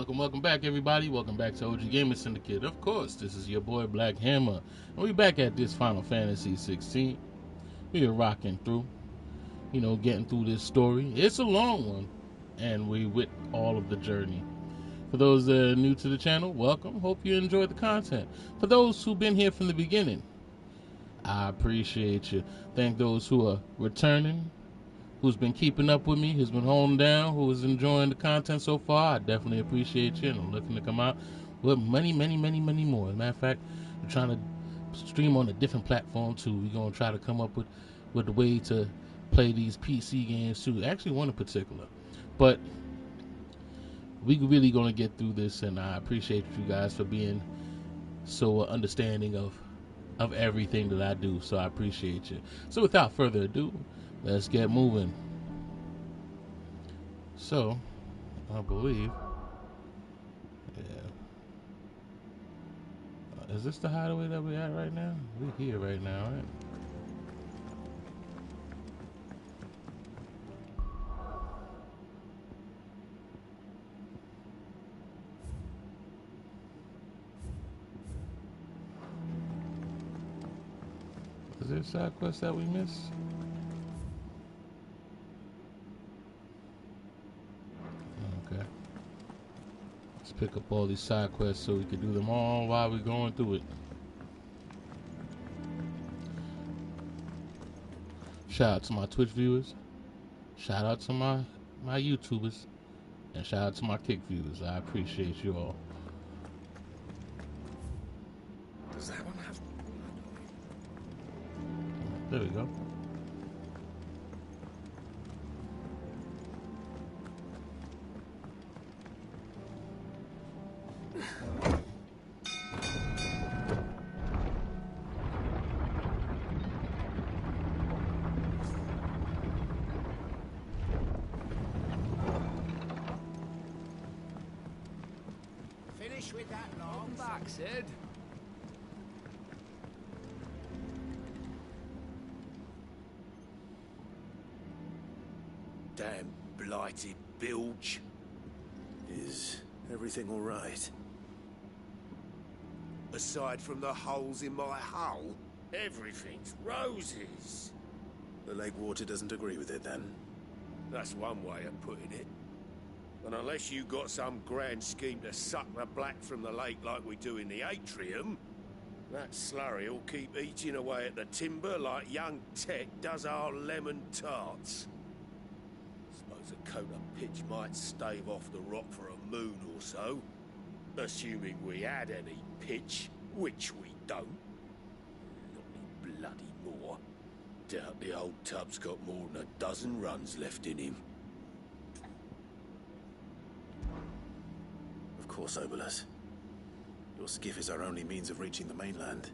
Welcome back, everybody. Welcome back to OG Gamer Syndicate. Of course, this is your boy Black Hammer, and we back at this Final Fantasy XVI. We are rocking through, getting through this story. It's a long one, and we with all of the journey. For those that are new to the channel, welcome. Hope you enjoyed the content. For those who've been here from the beginning, I appreciate you. Thank those who are returning, who's been keeping up with me, who's been holding down, who is enjoying the content so far. I definitely appreciate you, and I'm looking to come out with many more. As a matter of fact, I'm trying to stream on a different platform too. We're going to try to come up with a way to play these PC games too. Actually, one in particular. But we really going to get through this, and I appreciate you guys for being so understanding of everything that I do. So I appreciate you. So without further ado, let's get moving. So, I believe, is this the hideaway that we're at right now? We're here right now, right? Is there a side quest that we missed? Okay. Let's pick up all these side quests so we can do them all while we're going through it. Shout out to my Twitch viewers. Shout out to my YouTubers. And shout out to my Kick viewers. I appreciate you all. Does that one have... There we go. Finish with that long back, Sid. Damn blighted bilge. Is everything all right? Aside from the holes in my hull, everything's roses. The lake water doesn't agree with it, then? That's one way of putting it. And unless you got some grand scheme to suck the black from the lake like we do in the atrium, that slurry will keep eating away at the timber like young Tech does our lemon tarts. Suppose a coat of pitch might stave off the rock for a moon or so, assuming we had any pitch, which we don't. Not any bloody more. Doubt the old tub's got more than a dozen runs left in him. Of course, Obolus. Your skiff is our only means of reaching the mainland.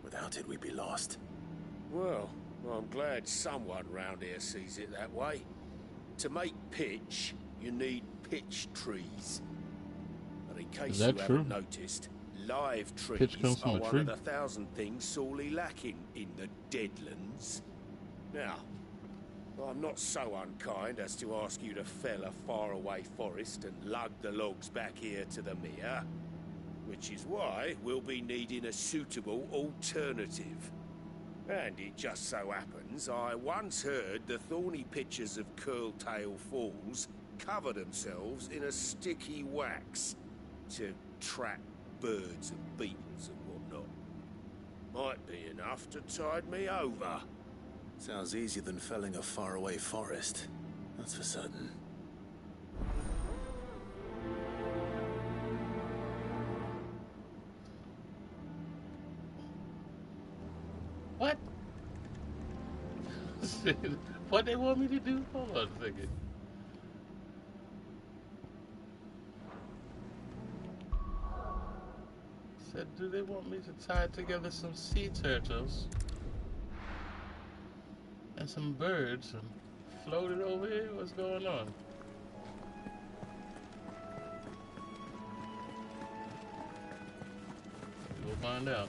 Without it, we'd be lost. Well, I'm glad someone round here sees it that way. To make pitch, you need pitch trees. And in case you haven't noticed, live trees are one of the 1,000 things sorely lacking in the Deadlands. Now, I'm not so unkind as to ask you to fell a faraway forest and lug the logs back here to the mere, which is why we'll be needing a suitable alternative. And it just so happens I once heard the thorny pitchers of Curltail Falls cover themselves in a sticky wax to trap birds and beetles and whatnot. Might be enough to tide me over. Sounds easier than felling a faraway forest. That's for certain. What? What they want me to do? Hold on a second. Said, do they want me to tie together some sea turtles and some birds and float it over here? What's going on? We'll find out.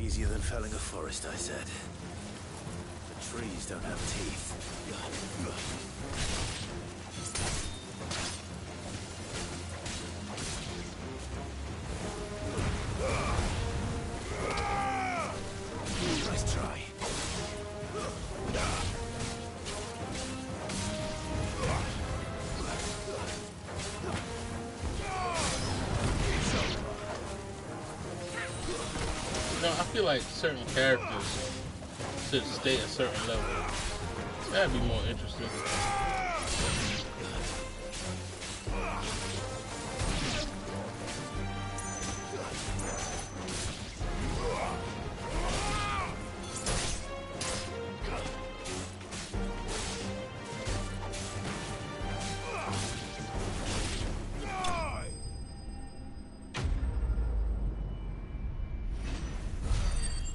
Easier than felling a forest, I said. The trees don't have teeth. Nice try. You know, I feel like certain characters should stay at certain levels. That'd be more interesting.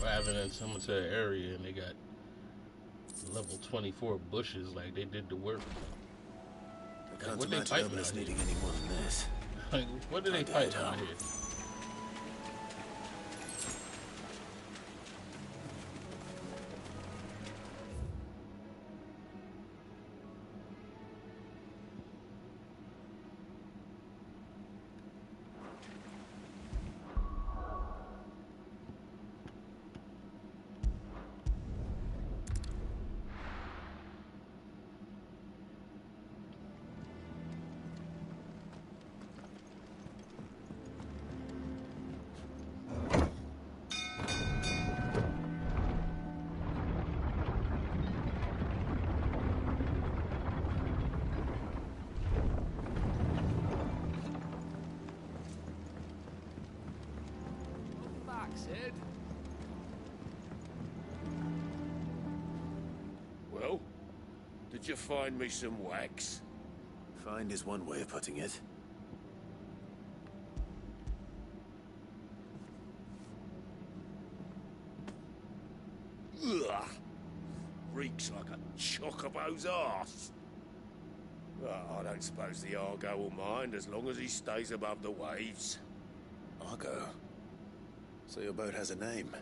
Rather than someone to the area and they got level 24 bushes, like they did the work. I can't imagine Urbanus needing any more than this. Like, what do they fight out here? Sid. Well, did you find me some wax? Find is one way of putting it. Ugh. Reeks like a chocobo's arse. Well, I don't suppose the Argo will mind as long as he stays above the waves. Argo? So your boat has a name?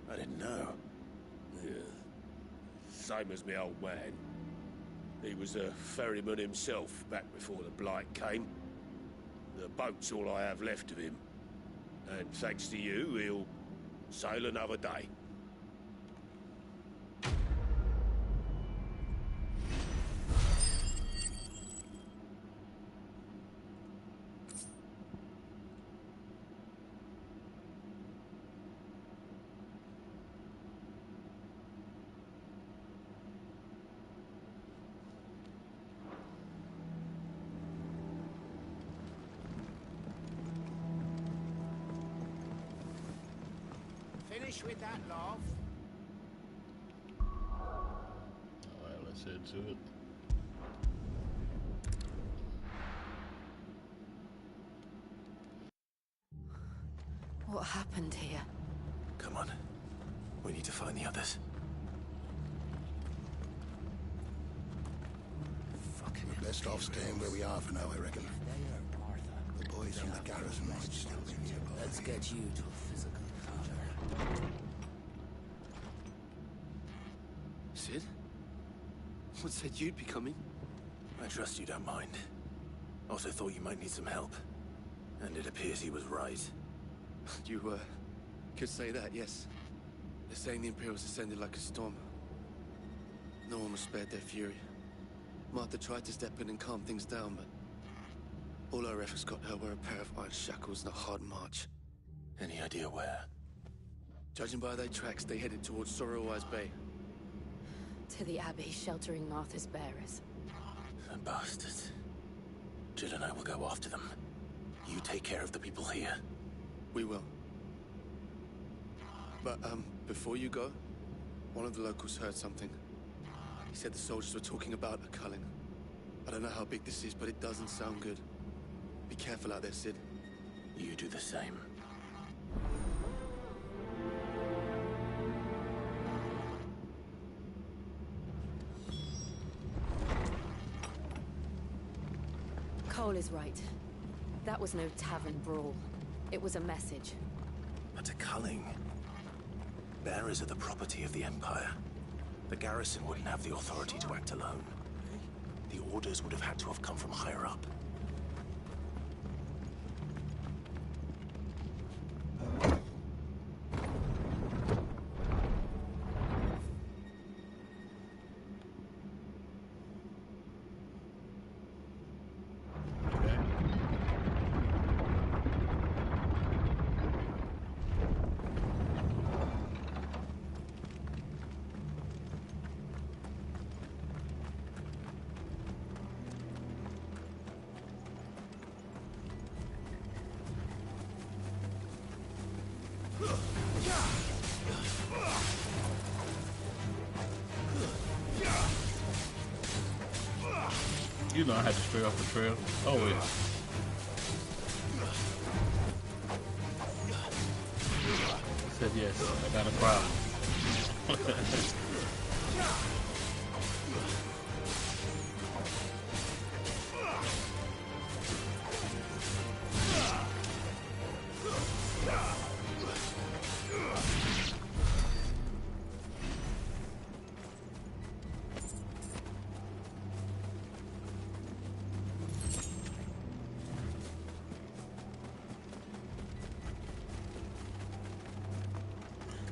I didn't know. Yeah. Same as my old man. He was a ferryman himself back before the Blight came. The boat's all I have left of him. And thanks to you, he'll sail another day. Finish with that, love. Alright, let's head to it. What happened here? Come on. We need to find the others. We're best off staying where we are for now, I reckon. The boys from the garrison might still be nearby. Let's get you to a physical encounter. Sid? What said you'd be coming? I trust you don't mind. Also thought you might need some help. And it appears he was right. You, could say that, yes. They're saying the Imperials descended like a storm. No one was spared their fury. Martha tried to step in and calm things down, but all our efforts got her were a pair of iron shackles and a hard march. Any idea where? Judging by their tracks, they headed towards Sorrowwise Bay. To the Abbey, sheltering Martha's bearers. The bastards. Jill and I will go after them. You take care of the people here. We will. But, before you go, one of the locals heard something. He said the soldiers were talking about a culling. I don't know how big this is, but it doesn't sound good. Be careful out there, Sid. You do the same. Cole is right. That was no tavern brawl. It was a message. But a culling. Bearers are the property of the Empire. The garrison wouldn't have the authority to act alone. The orders would have had to have come from higher up. You know I had to stray off the trail. Always. He said yes, I got a problem.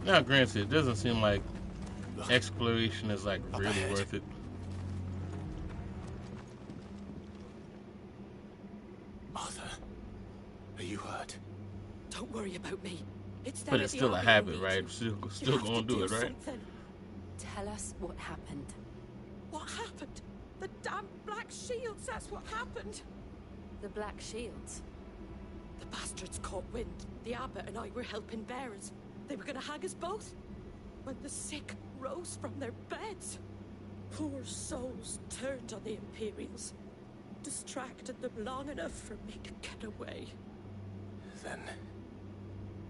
Now, granted, it doesn't seem like exploration is like really worth it. Martha, are you hurt? Don't worry about me. It's But it's still a habit, right? Still gonna do it, right? Tell us what happened. What happened? The damn Black Shields, that's what happened. The Black Shields. The bastards caught wind. The abbot and I were helping bearers. They were gonna hang us both. When the sick rose from their beds. Poor souls turned on the Imperials. Distracted them long enough for me to get away. Then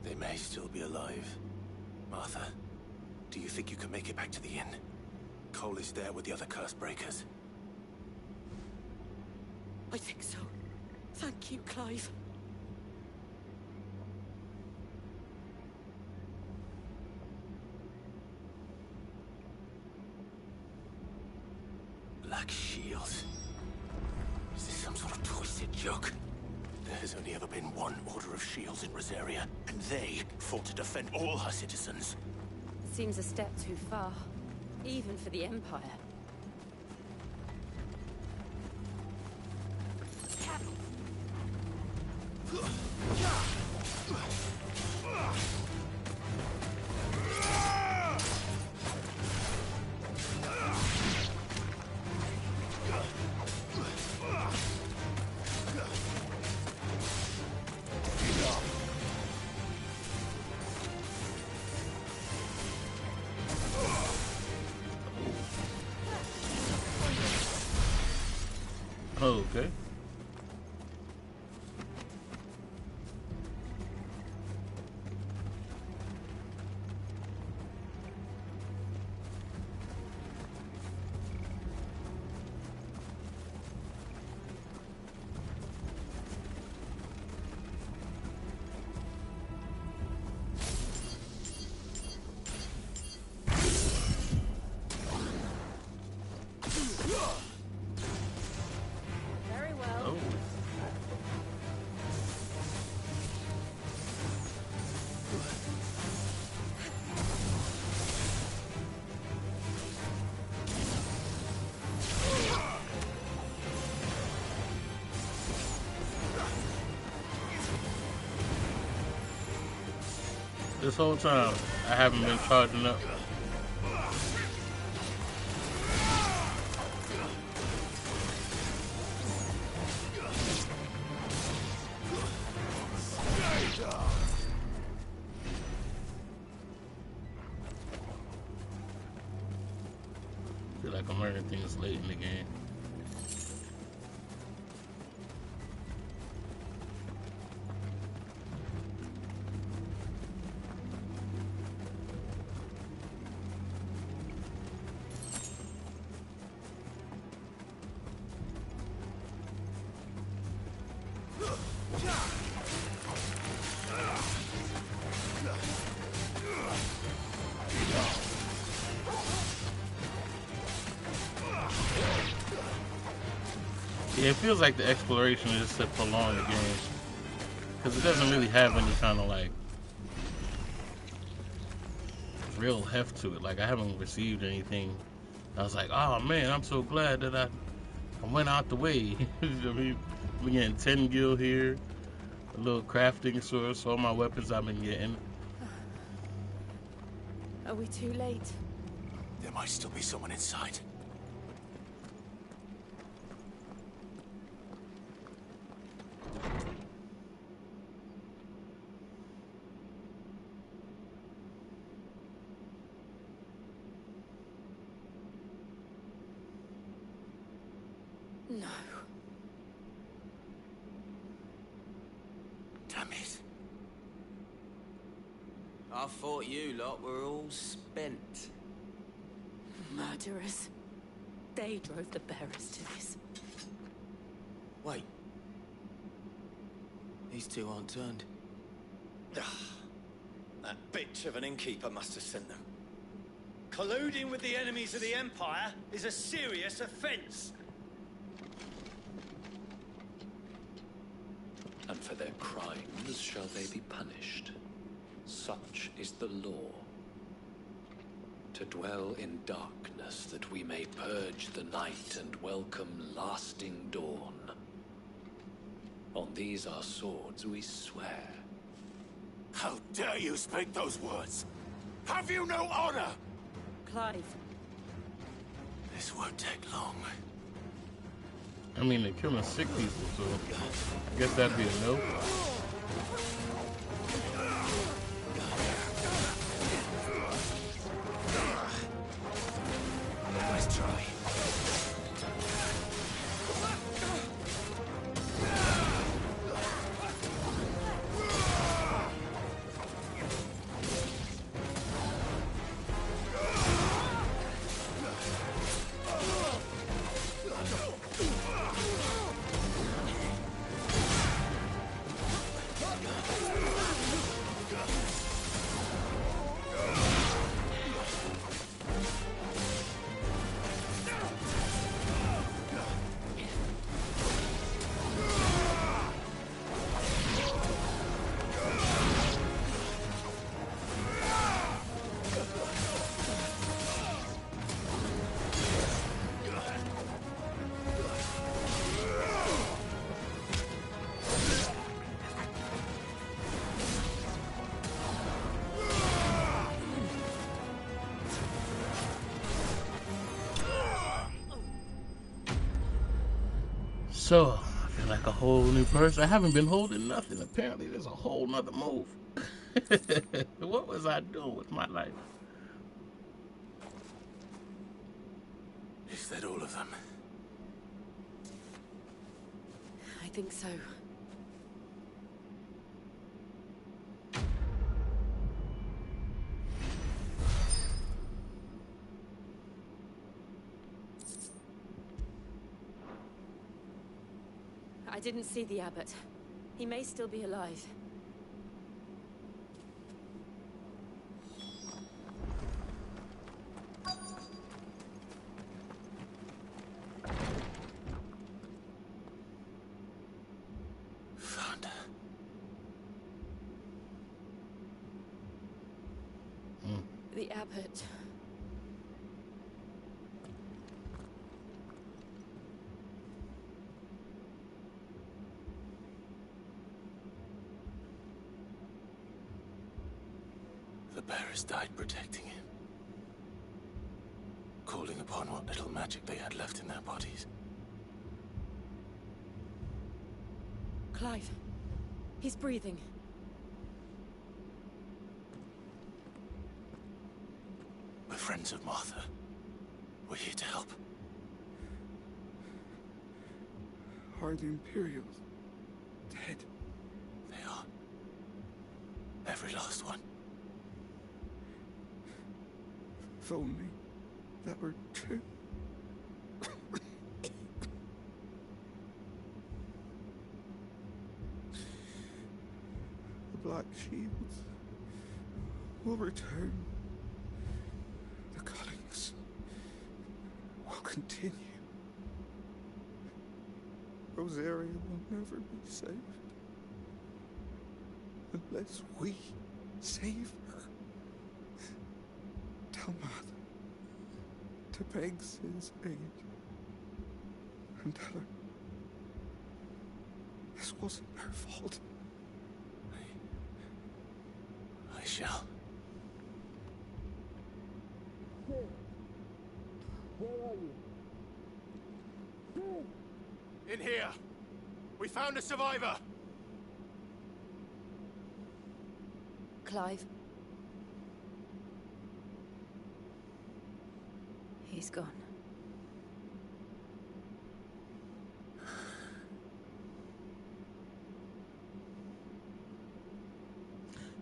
they may still be alive. Martha, do you think you can make it back to the inn? Cole is there with the other curse breakers. I think so. Thank you, Clive. Black Shields. Is this some sort of twisted joke? There has only ever been one Order of Shields in Rosaria, and they fought to defend all her citizens. It seems a step too far, even for the Empire. Oh, okay. Very well. This whole time, I haven't been charging up. Feel like I'm learning things late in the game. Yeah, it feels like the exploration is just to prolong the game. Because it doesn't really have any kind of like real heft to it. Like I haven't received anything. I was like, oh man, I'm so glad that I went out the way. I mean, we're getting 10 gil here, a little crafting source, all my weapons I've been getting. Are we too late? There might still be someone inside. No. Damn it. I thought you lot were all spent. Murderers. They drove the bearers to this. Wait. These two aren't turned. That bitch of an innkeeper must have sent them. Colluding with the enemies of the Empire is a serious offense. And for their crimes shall they be punished. Such is the law. To dwell in darkness that we may purge the night and welcome lasting dawn. On these our swords we swear. How dare you speak those words? Have you no honor? Clive. This won't take long. I mean, they're killing sick people, so I guess that'd be a no. Nice try. So, I feel like a whole new person. I haven't been holding nothing. Apparently, there's a whole nother move. What was I doing with my life? Is that all of them? I think so. I didn't see the abbot. He may still be alive. Found her. The abbot. The bearers died protecting him. Calling upon what little magic they had left in their bodies. Clive. He's breathing. We're friends of Martha. We're here to help. Are the Imperials dead? They are. Every last one. If only that were true. The Black Shields will return. The cuttings will continue. Rosaria will never be saved unless we save her. Tell Mother to beg Sin's aid and tell her this wasn't her fault. I shall. Where are you? In here! We found a survivor! Clive? He's gone.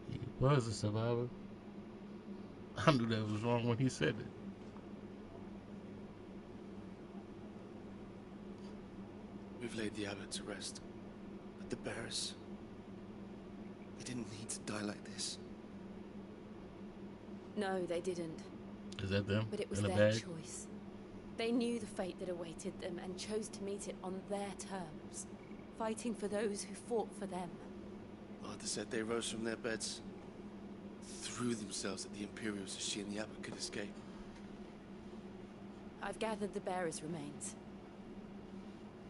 He was a survivor. I knew that was wrong when he said it. We've laid the abbot to rest. But the bearers... they didn't need to die like this. No, they didn't. Is that them? But it was in a their bag? choice. They knew the fate that awaited them and chose to meet it on their terms, fighting for those who fought for them. Arthur said they rose from their beds, threw themselves at the Imperials so she and the abbot could escape. I've gathered the bearers' remains.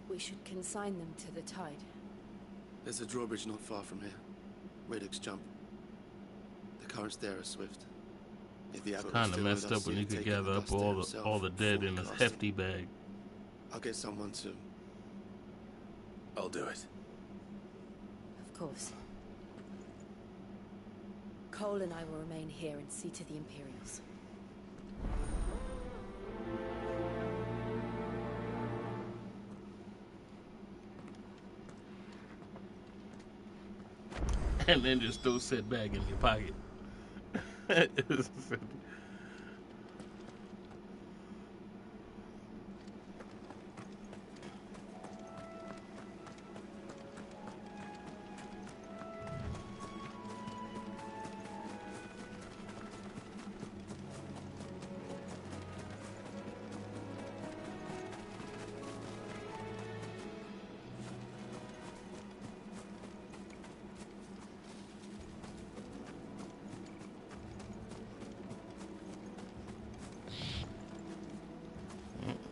We should consign them to the tide. There's a drawbridge not far from here. Radix jump. The currents there are swift. If the abbot Kind of messed up when you could gather up all the dead in this hefty bag. I'll get someone to... I'll do it. Of course. Cole and I will remain here and see to the Imperials. And then just throw said bag in your pocket.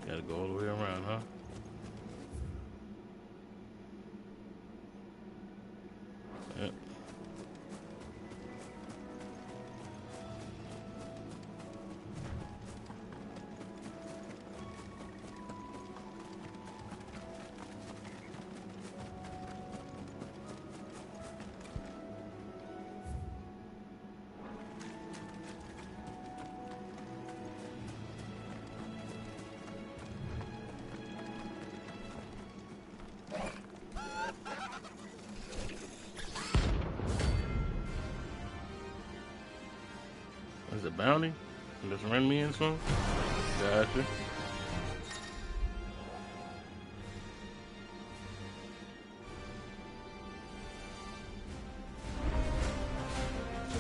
Gotta go all the way around, huh? Yep. Is it bounty? Just run me in some? Gotcha. You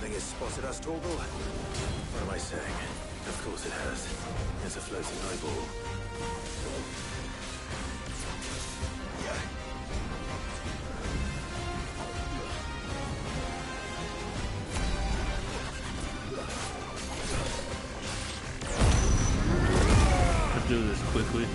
think it's spotted us, Torgal? What am I saying? Of course it has. It's a floating eyeball. Do this quickly.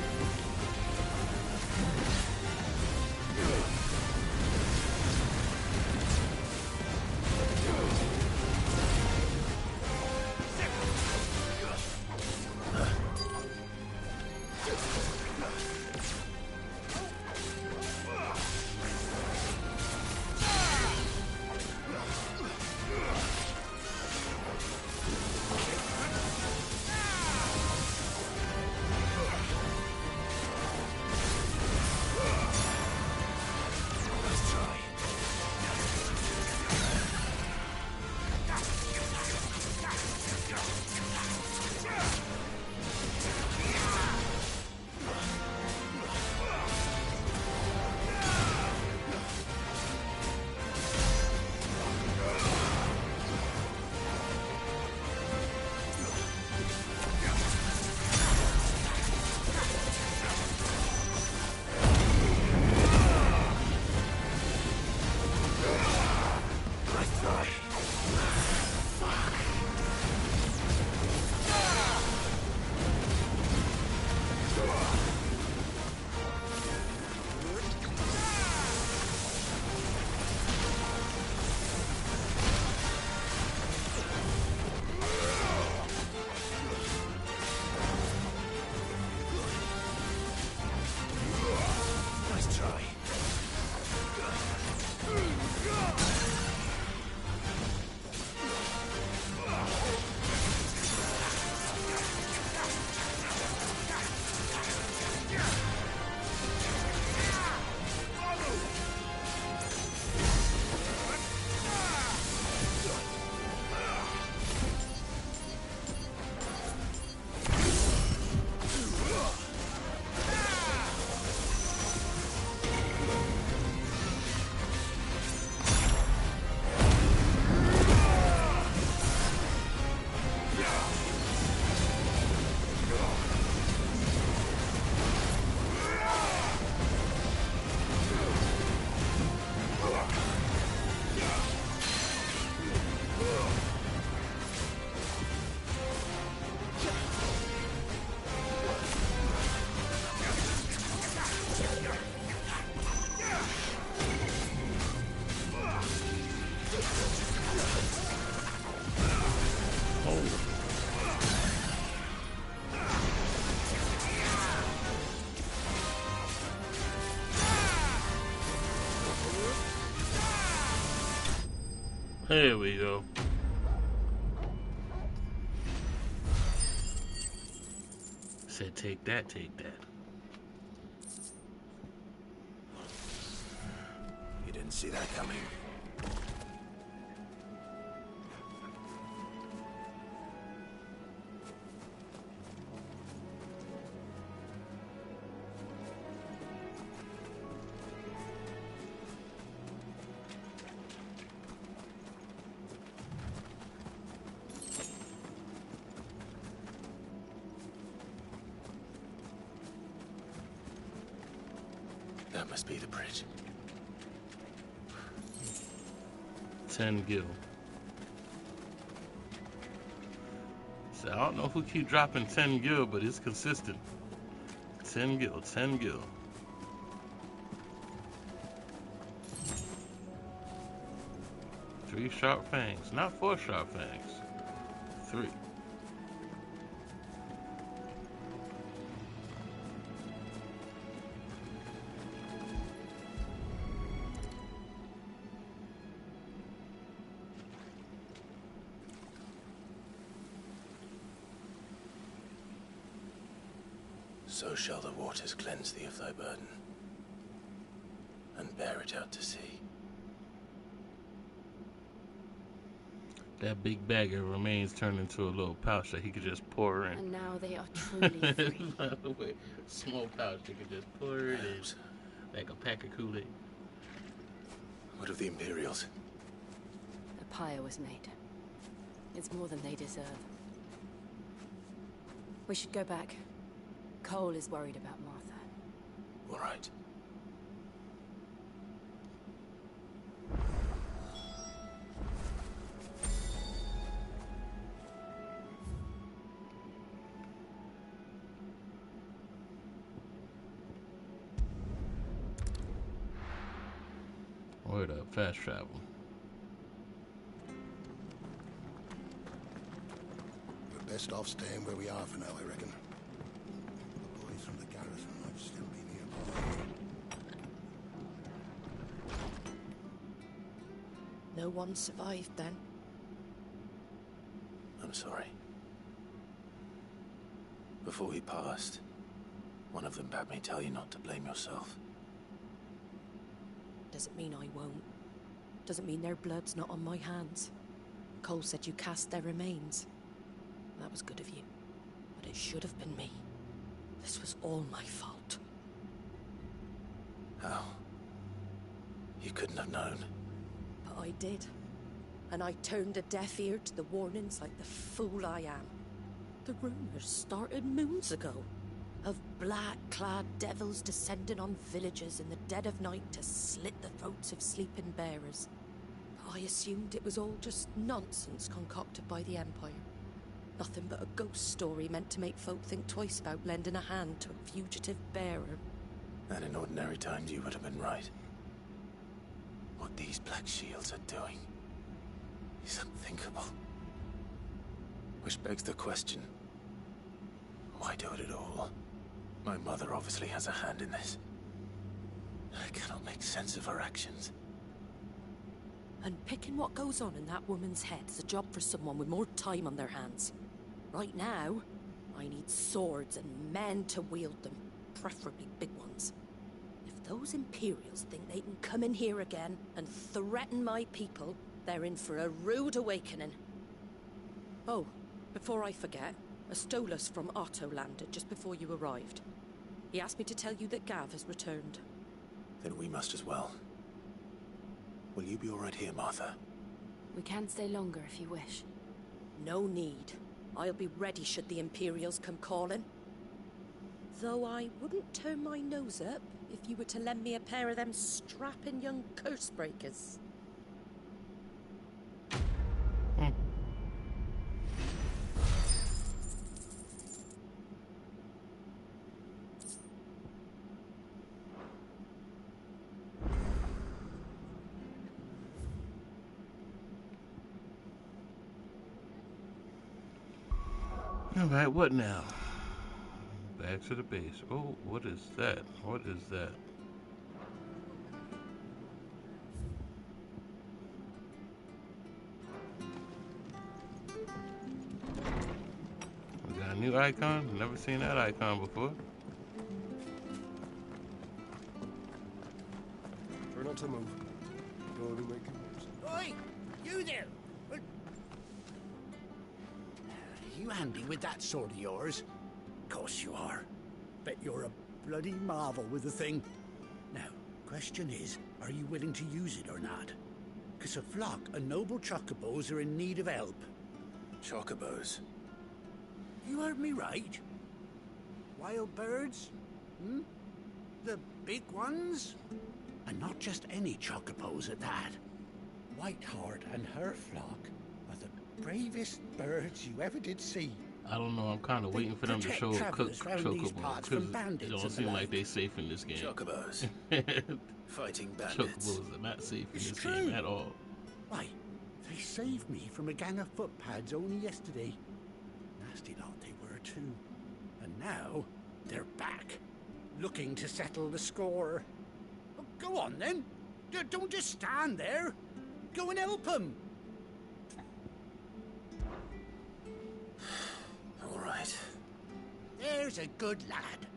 There we go. Said take that, take that. You didn't see that coming. That must be the bridge. 10 gil. So I don't know who keep dropping 10 gil, but it's consistent. 10 gil, 10 gil. Three sharp fangs, not 4 sharp fangs. 3. So shall the waters cleanse thee of thy burden, and bear it out to sea. That big bag of remains turned into a little pouch that he could just pour in. And now they are truly free. By the way, small pouch he could just pour it in, like a pack of Kool-Aid. What of the Imperials? A pyre was made. It's more than they deserve. We should go back. Cole is worried about Martha. All right. Word up, fast travel. We're best off staying where we are for now, I reckon. The boys from the garrison might still be nearby. No one survived then? I'm sorry. Before we passed, one of them bade me tell you not to blame yourself. Doesn't mean I won't. Doesn't mean their blood's not on my hands. Cole said you cast their remains. That was good of you. But it should have been me. This was all my fault. How? You couldn't have known. But I did. And I turned a deaf ear to the warnings like the fool I am. The rumors started moons ago. Of black-clad devils descending on villages in the dead of night to slit the throats of sleeping bearers. I assumed it was all just nonsense concocted by the Empire. Nothing but a ghost story meant to make folk think twice about lending a hand to a fugitive bearer. And in ordinary times you would have been right. What these Black Shields are doing is unthinkable. Which begs the question, why do it at all? My mother obviously has a hand in this. I cannot make sense of her actions. And picking what goes on in that woman's head is a job for someone with more time on their hands. Right now, I need swords and men to wield them, preferably big ones. If those Imperials think they can come in here again and threaten my people, they're in for a rude awakening. Oh, before I forget, a Stolas from Otto landed just before you arrived. He asked me to tell you that Gav has returned. Then we must as well. Will you be all right here, Martha? We can stay longer if you wish. No need. I'll be ready should the Imperials come calling. Though I wouldn't turn my nose up if you were to lend me a pair of them strapping young curse breakers. Alright, what now? Back to the base. Oh, what is that? What is that? We got a new icon? Never seen that icon before. Try not to move. Don't make it worse. Oi! You there! You handy with that sword of yours? Course you are. Bet you're a bloody marvel with the thing. Now, question is, are you willing to use it or not? 'Cause a flock of noble chocobos are in need of help. Chocobos? You heard me right. Wild birds? Hmm? The big ones? And not just any chocobos at that. Whiteheart and her flock are the bravest birds you ever did see. I don't know, I'm kind of waiting for them to show a chocobo, because it don't seem like they safe in this game. Chocobos. Fighting bandits. Chocobos are not safe in this game at all. Why, they saved me from a gang of footpads only yesterday. Nasty lot they were too. And now, they're back, looking to settle the score. Oh, go on then. Don't just stand there. Go and help them. All right. There's a good lad.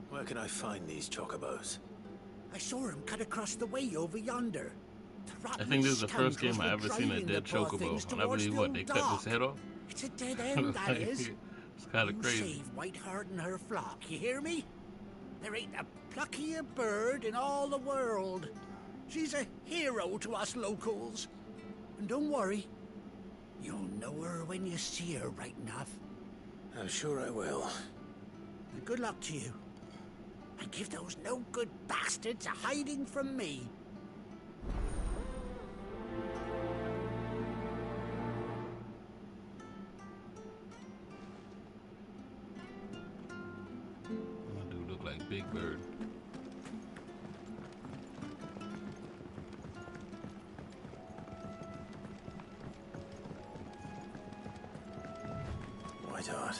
Where can I find these chocobos? I saw him cut across the way over yonder. I think this is the first game I ever seen a dead chocobo. And I believe what, they cut his head off? It's a dead end, that is. It's kind of crazy. You save Whiteheart and her flock, you hear me? There ain't a pluckier bird in all the world. She's a hero to us locals. And don't worry, you'll know her when you see her right enough. I'm sure I will. And good luck to you. And give those no-good bastards a hiding from me. That dude look like Big Bird. Whiteheart.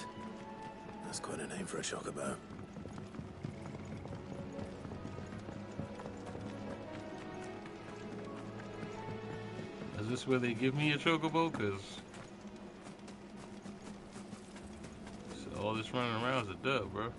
That's quite a name for a chocobo. Is this where they give me a chocobo? Because all this running around is a dub, bro.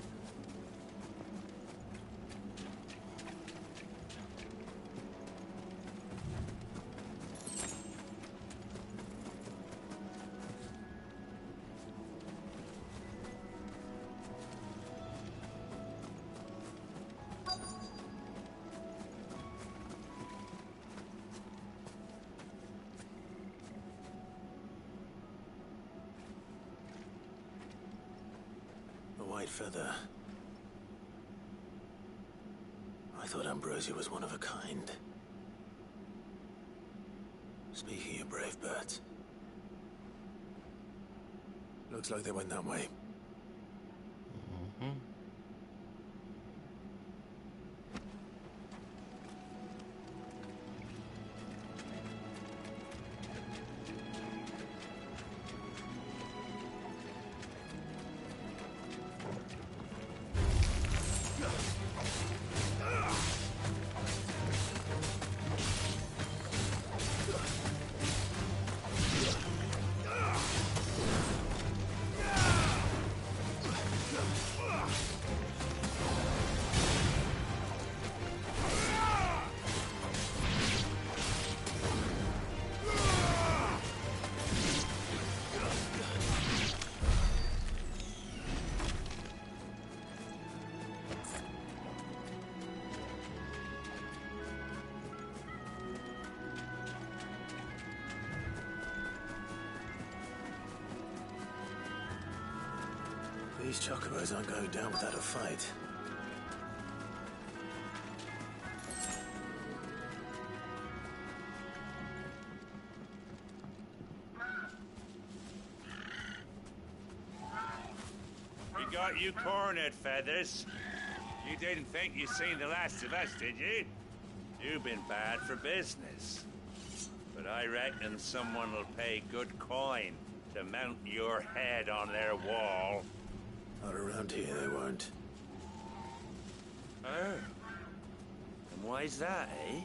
White feather. I thought Ambrosia was one of a kind. Speaking of brave birds, looks like they went that way. Mm-hmm. These chocobos aren't going down without a fight. We got you cornered, Feathers. You didn't think you'd seen the last of us, did you? You've been bad for business. But I reckon someone will pay good coin to mount your head on their wall. Not around here, they won't. Oh. And why's that, eh?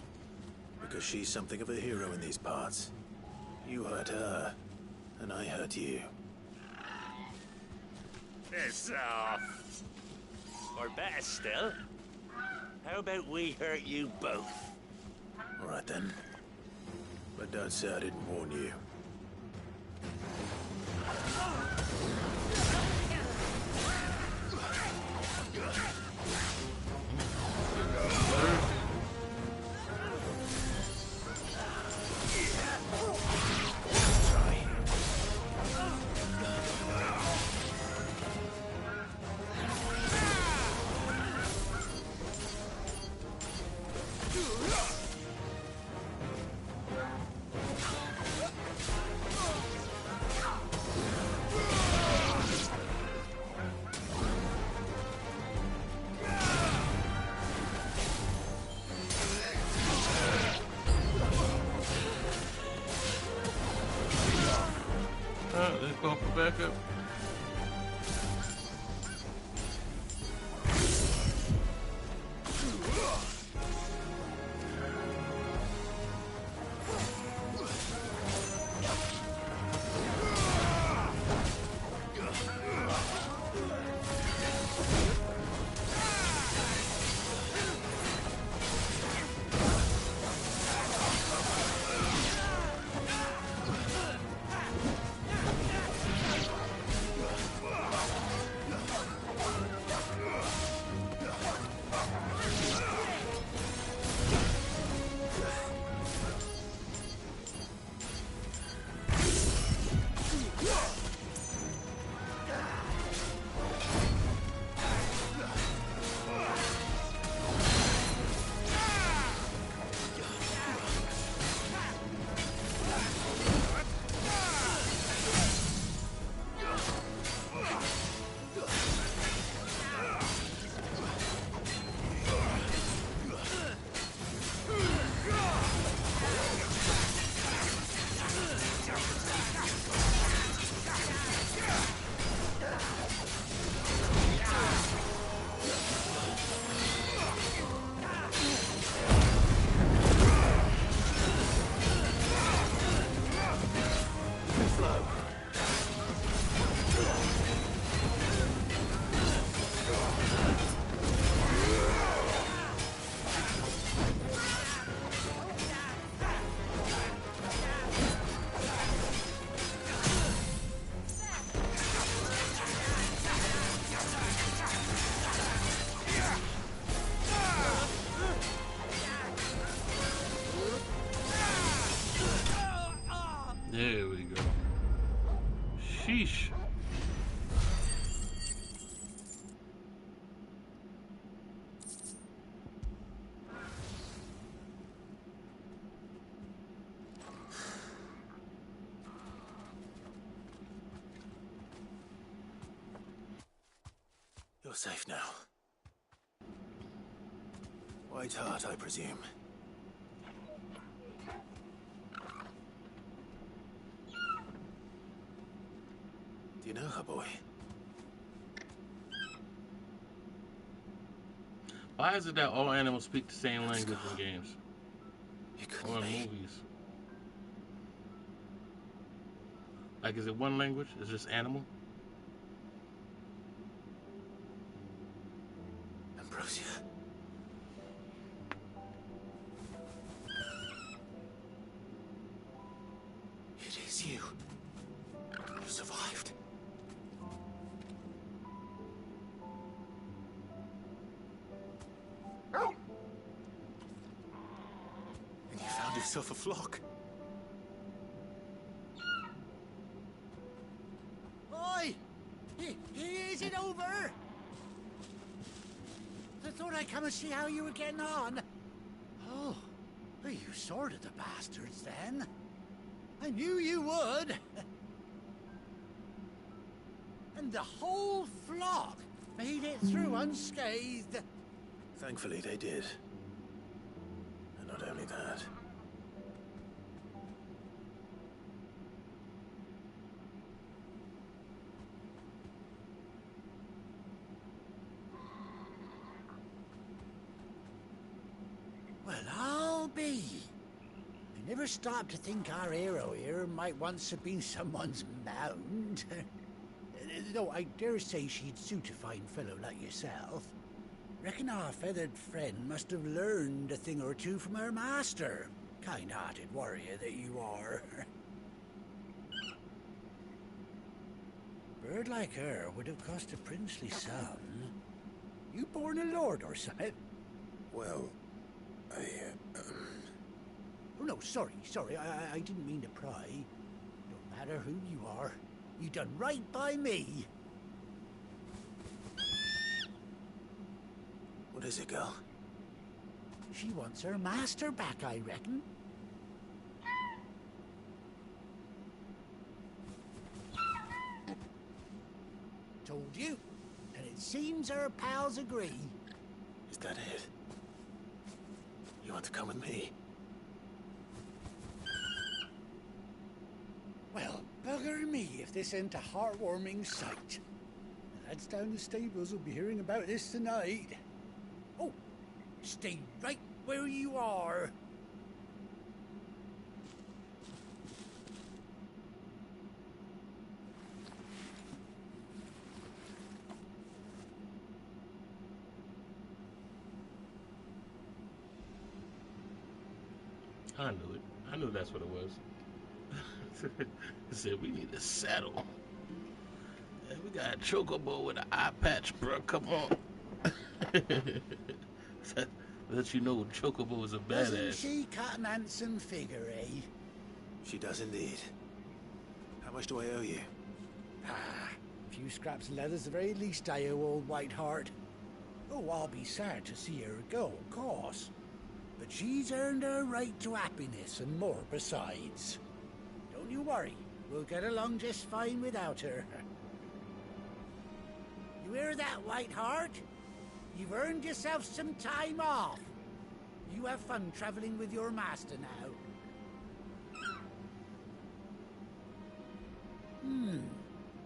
Because she's something of a hero in these parts. You hurt her, and I hurt you. Piss off. Or better still, how about we hurt you both? All right then. But don't say I didn't warn you. Let's go for backup. There we go. Sheesh. safe now. White Hart, I presume. Do you know her, boy? Why is it that all animals speak the same language in games? Or in movies? Like, is it one language? Is it just animal? Ambrosia. It is you. You survived. And you found yourself a flock. Oi! Is it over? I thought I'd come and see how you were getting on. Oh, you sorted the bastards then. I knew you would. And the whole flock made it through unscathed. Thankfully, they did. And not only that. Well, I'll be. I never stopped to think our hero here might once have been someone's mount. Though I dare say she'd suit a fine fellow like yourself. Reckon our feathered friend must have learned a thing or two from her master. Kind-hearted warrior that you are. Bird like her would have cost a princely sum. You born a lord or something? Well, Oh, no, sorry. I didn't mean to pry. Don't matter who you are. You done right by me. What is it, girl? She wants her master back, I reckon. Told you. And it seems her pals agree. Is that it? You want to come with me? Well, bugger me if this ain't a heartwarming sight. The lads down the stables will be hearing about this tonight. Oh, stay right where you are. I knew it. I knew that's what it was. It said we need a saddle. And we got a chocobo with an eye patch, bro. Come on. Let you know chocobo is a badass. Doesn't she cut an handsome figure, eh? She does indeed. How much do I owe you? A few scraps of leather's the very least I owe old White Hart. Oh, I'll be sad to see her go, of course. But she's earned her right to happiness and more besides. Don't you worry, we'll get along just fine without her. You hear that, White Hart? You've earned yourself some time off. You have fun traveling with your master now.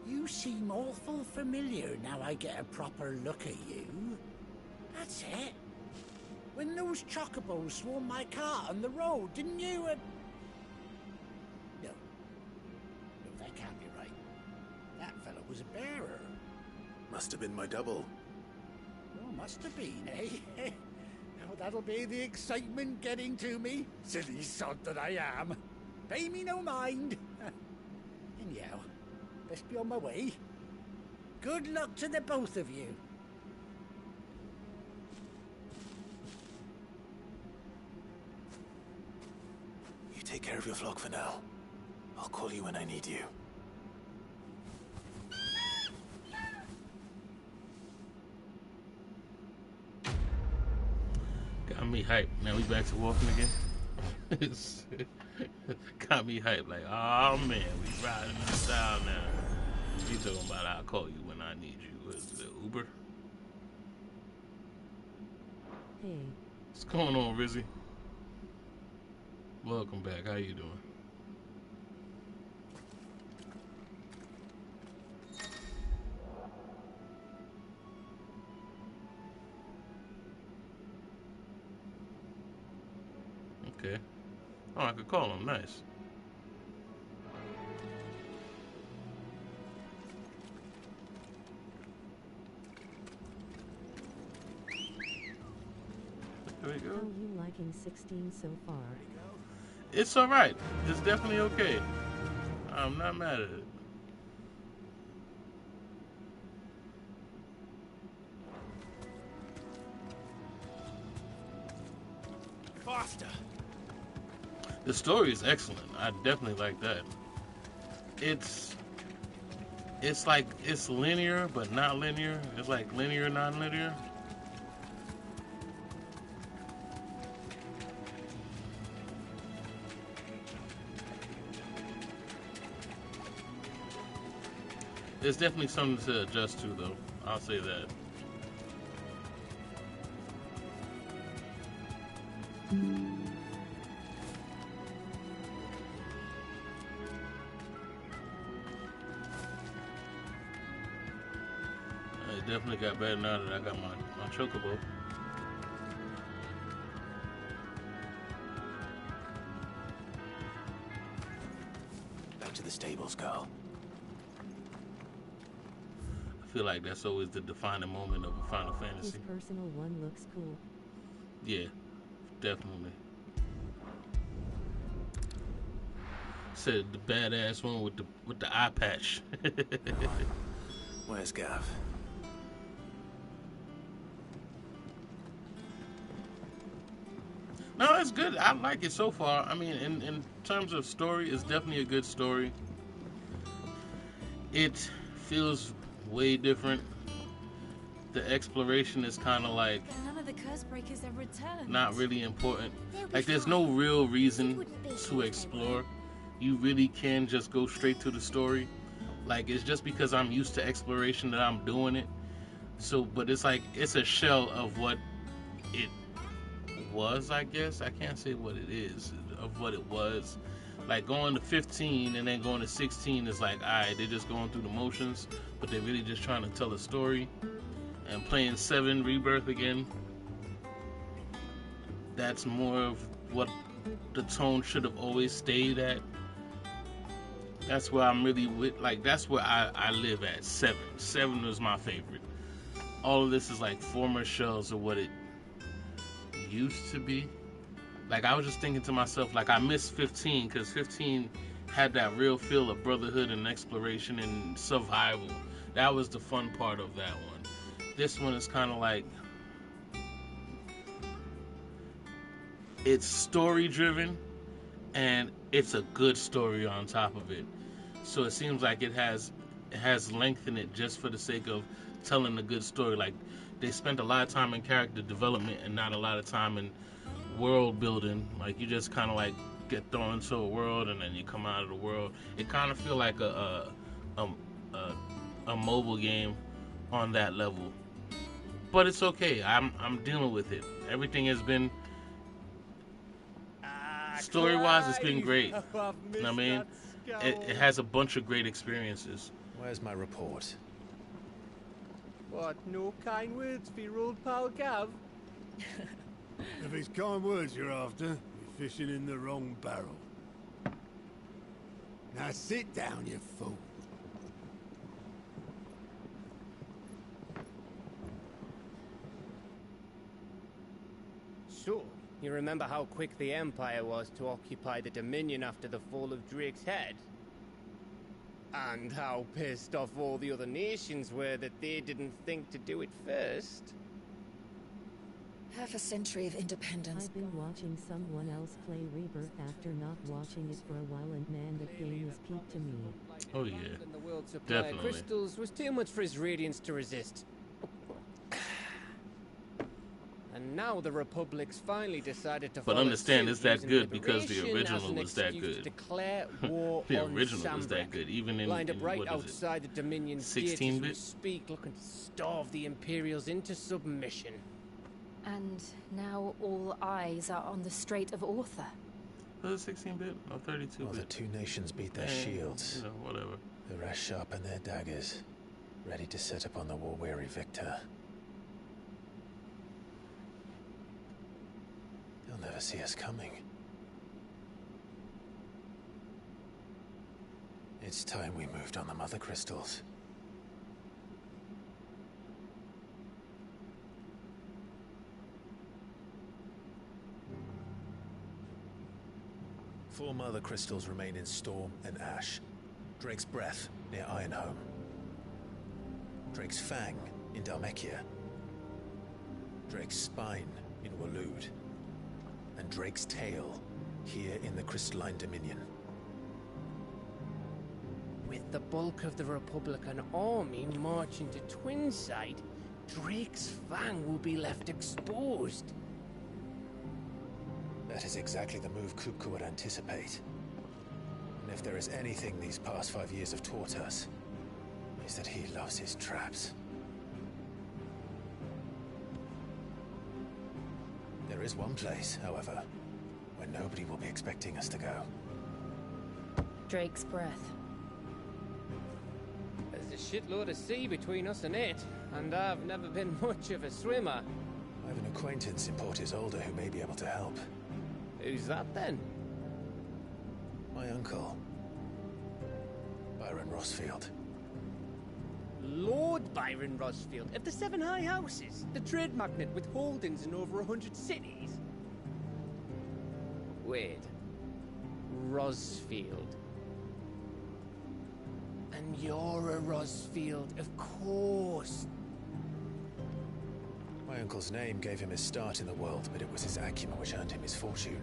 You seem awful familiar now I get a proper look at you. That's it. When those chocobos swarmed my car on the road, didn't you? No, that can't be right. That fellow was a bearer. Must have been my double. Oh, must have been, eh? Now that'll be the excitement getting to me. Silly sod that I am. Pay me no mind. Anyhow, best be on my way. Good luck to the both of you. You take care of your flock for now. I'll call you when I need you. Got me hyped. Now we back to walking again. Got me hyped. Like, oh man, we riding in style now. You talking about I'll call you when I need you. What is it, Uber? Hey. What's going on, Rizzy? Welcome back. How you doing? Okay. Oh, I could call him. Nice. There we go. How you liking 16 so far? It's alright. It's definitely okay. I'm not mad at it. Faster. The story is excellent. I definitely like that. It's like it's linear but not linear. It's like linear, non-linear. There's definitely something to adjust to, though. I'll say that. It definitely got better now that I got my chocobo. Back to the stables, girl. I feel like that's always the defining moment of a Final Fantasy. His personal one looks cool. Yeah, definitely. Said the badass one with the eye patch. Where's Gav? No, it's good. I like it so far. I mean, in terms of story, it's definitely a good story. It feels way different. The exploration is kind of like None of the curse breakers have returned. not really important. Like, there's no real reason to explore. You really can just go straight to the story. Like, it's just because I'm used to exploration that I'm doing it. So, but it's like, it's a shell of what it was, I guess. I can't say what it is, of what it was. Like, going to 15 and then going to 16 is like, alright, they're just going through the motions, but they're really just trying to tell a story. And playing 7 Rebirth again, that's more of what the tone should have always stayed at. That's where I'm really with, like, that's where I live at. 7 was my favorite. All of this is like former shells of what it used to be. Like, I was just thinking to myself, like, I miss 15 because 15 had that real feel of brotherhood and exploration and survival. That was the fun part of that one. This one is kind of like, it's story driven and it's a good story on top of it. So it seems like it has length in it just for the sake of telling a good story. Like, they spent a lot of time in character development and not a lot of time in world building. Like, you just kind of like get thrown into a world and then you come out of the world. It kind of feel like a mobile game on that level. But it's okay. I'm dealing with it. Everything has been story-wise, it's been great. You know what I mean? It has a bunch of great experiences. Where's my report? What, no kind words for your old pal Gav? If it's kind words you're after, you're fishing in the wrong barrel. Now sit down, you fool. So, you remember how quick the Empire was to occupy the Dominion after the fall of Drake's head? And how pissed off all the other nations were that they didn't think to do it first? Half a century of independence. I've been watching someone else play Rebirth after not watching it for a while, and man, that game is peak to me. Oh yeah, The world supply of definitely. crystals was too much for his radiance to resist. And now the Republic's finally decided to But follow understand, suit, it's that using good because the liberation as original an was that excuse to good. declare war The on original was that Sambrek. good, even in Lined up right what is outside the Dominion's 16 gate as we bit? speak, looking to starve the Imperials into submission. And now all eyes are on the Strait of Author. Was it 16-bit or 32-bit? Well, the two nations beat their shields. You know, whatever. The rest sharpen their daggers, ready to set upon the war-weary victor. They'll never see us coming. It's time we moved on the mother crystals. Four mother crystals remain in Storm and Ash. Drake's Breath near Ironhome. Drake's Fang in Dhalmekia. Drake's Spine in Waloed. And Drake's Tail here in the Crystalline Dominion. With the bulk of the Republican army marching to Twinside, Drake's Fang will be left exposed. That is exactly the move Kupka would anticipate. And if there is anything these past 5 years have taught us, is that he loves his traps. There is one place, however, where nobody will be expecting us to go. Drake's Breath. There's a shitload of sea between us and it, and I've never been much of a swimmer. I have an acquaintance in Port Isolde who may be able to help. Who's that then? My uncle, Byron Rosfield. Lord Byron Rosfield of the Seven High Houses, the trade magnate with holdings in over 100 cities. Wait, Rosfield. And you're a Rosfield, of course. My uncle's name gave him his start in the world, but it was his acumen which earned him his fortune.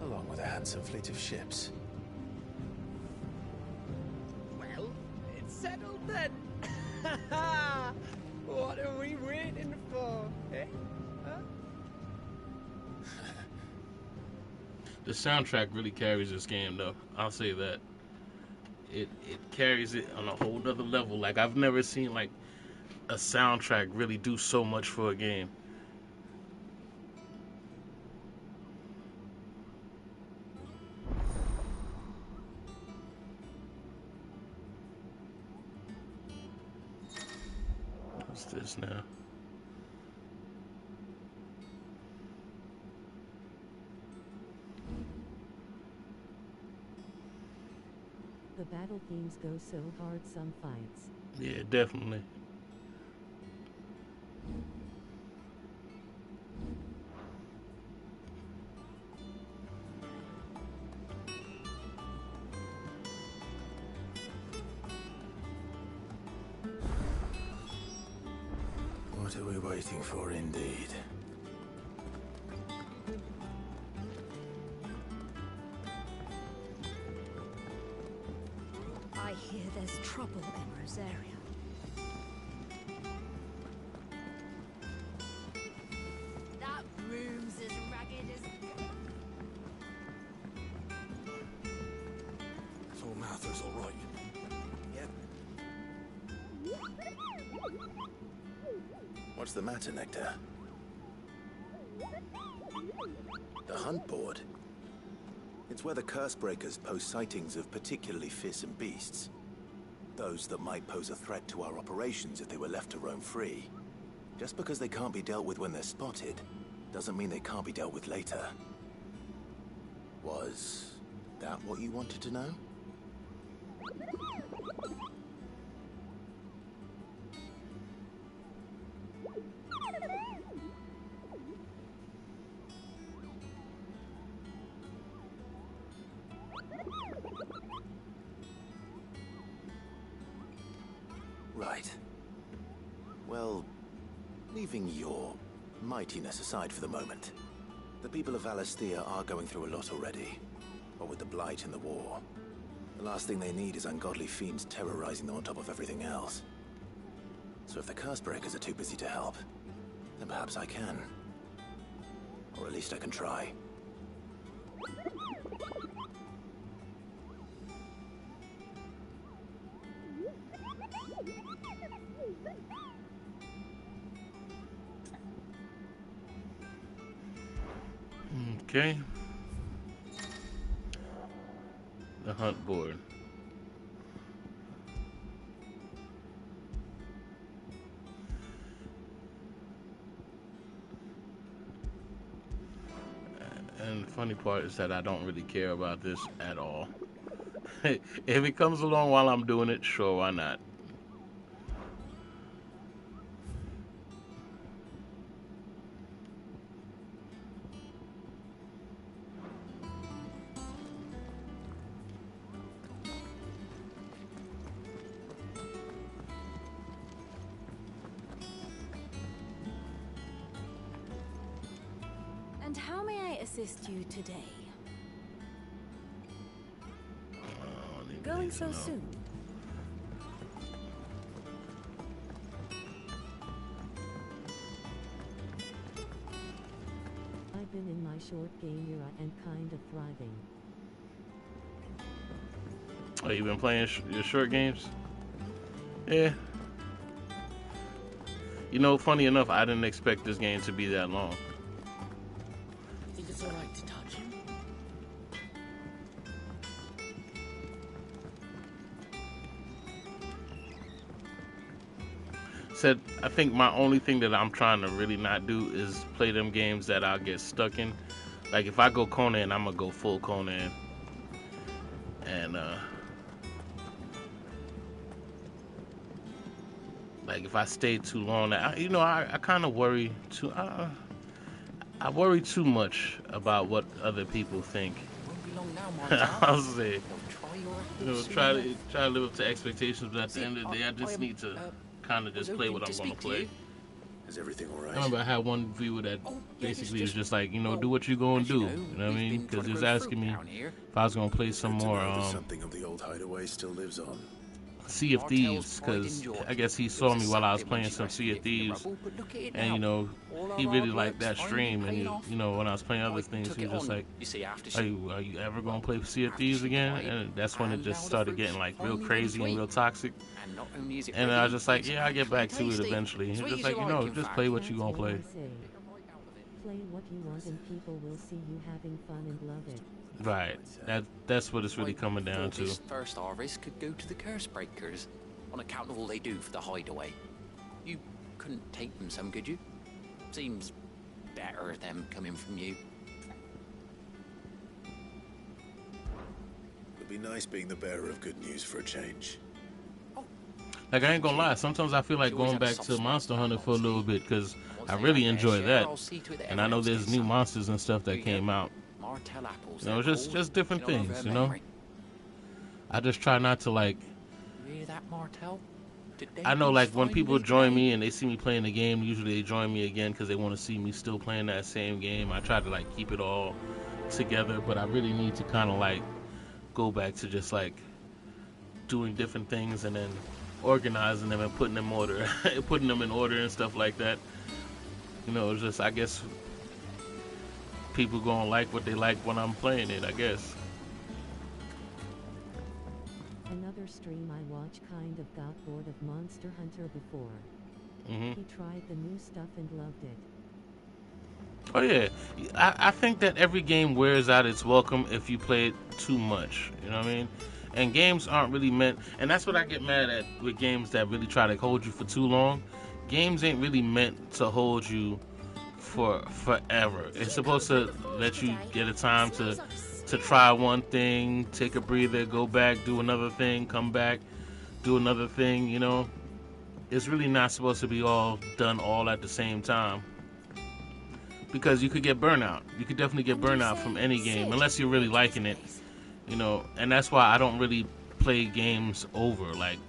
Along with a handsome fleet of ships. Well, it's settled then. What are we waiting for, eh? Huh? The soundtrack really carries this game, though. I'll say that. It carries it on a whole nother level. Like, I've never seen, like, a soundtrack really do so much for a game. What's this now? The battle themes go so hard some fights. Yeah, definitely. What are we waiting for, indeed? I hear there's trouble in Rosaria. That room's as ragged as... So Mather's all right. What's the matter, Nectar? The hunt board? It's where the Cursebreakers post sightings of particularly fearsome beasts. Those that might pose a threat to our operations if they were left to roam free. Just because they can't be dealt with when they're spotted, doesn't mean they can't be dealt with later. Was that what you wanted to know? Right. Well, leaving your mightiness aside for the moment, the people of Valisthea are going through a lot already. What with the Blight and the war, the last thing they need is ungodly fiends terrorizing them on top of everything else. So if the Cursebreakers are too busy to help, then perhaps I can. Or at least I can try. Okay. The hunt board. And the funny part is that I don't really care about this at all. If it comes along while I'm doing it, sure, why not? And how may I assist you today? Going so soon? I've been in my short game era and kind of thriving. Oh, you been playing your short games? Yeah. You know, funny enough, I didn't expect this game to be that long. You think it's alright to touch him? Said, I think my only thing that I'm trying to really not do is play them games that I'll get stuck in. Like, if I go Conan, I'm gonna go full Conan. And, like, if I stay too long, I kind of worry too. I worry too much about what other people think. I'll say, try to live up to expectations, but at the end of the day, I just need to kind of just play what I'm gonna play. Is everything all right? I remember I had one viewer that basically was just like, do what you're gonna do. You know what I mean? Because he was asking me if I was gonna play some more. Something of the old hideaway still lives on. Sea of Thieves, because I guess he saw me while I was playing some Sea of Thieves, and he really liked that stream, and when I was playing other things, he was just like, are you ever gonna play Sea of Thieves again? And that's when it just started getting like real crazy and real toxic, and I was just like, yeah, I'll get back to it eventually. He's just like, just play what you gonna play. Play what you want and people will see you having fun and love it. Right. That's what it's really coming down to. This first harvest could go to the curse breakers on account of all they do for the hideaway. You couldn't take them some, could you? Seems better them coming from you. It'd be nice being the bearer of good news for a change. Like, I ain't gonna lie, sometimes I feel like going back to Monster Hunter for a little bit, because I really enjoy that. And I know there's new monsters and stuff that came out. Just different things, I just try not to, like... I know, like, when people join me and they see me playing the game, usually they join me again because they want to see me still playing that same game. I try to, like, keep it all together, but I really need to kind of, like, go back to just, like, doing different things and then organizing them and putting them in order and stuff like that. It's just, I guess people gonna like what they like when I'm playing it, I guess. Another stream I watch kind of got bored of Monster Hunter before. He tried the new stuff and loved it. Oh yeah, I think that every game wears out its welcome if you play it too much, you know what I mean? And games aren't really meant, and that's what I get mad at with games that really try to hold you for too long. Games ain't really meant to hold you for forever. It's supposed to let you get a time to try one thing, take a breather, go back, do another thing, come back, do another thing, It's really not supposed to be all done all at the same time. Because you could get burnout. You could definitely get burnout from any game, unless you're really liking it, And that's why I don't really play games over. Like,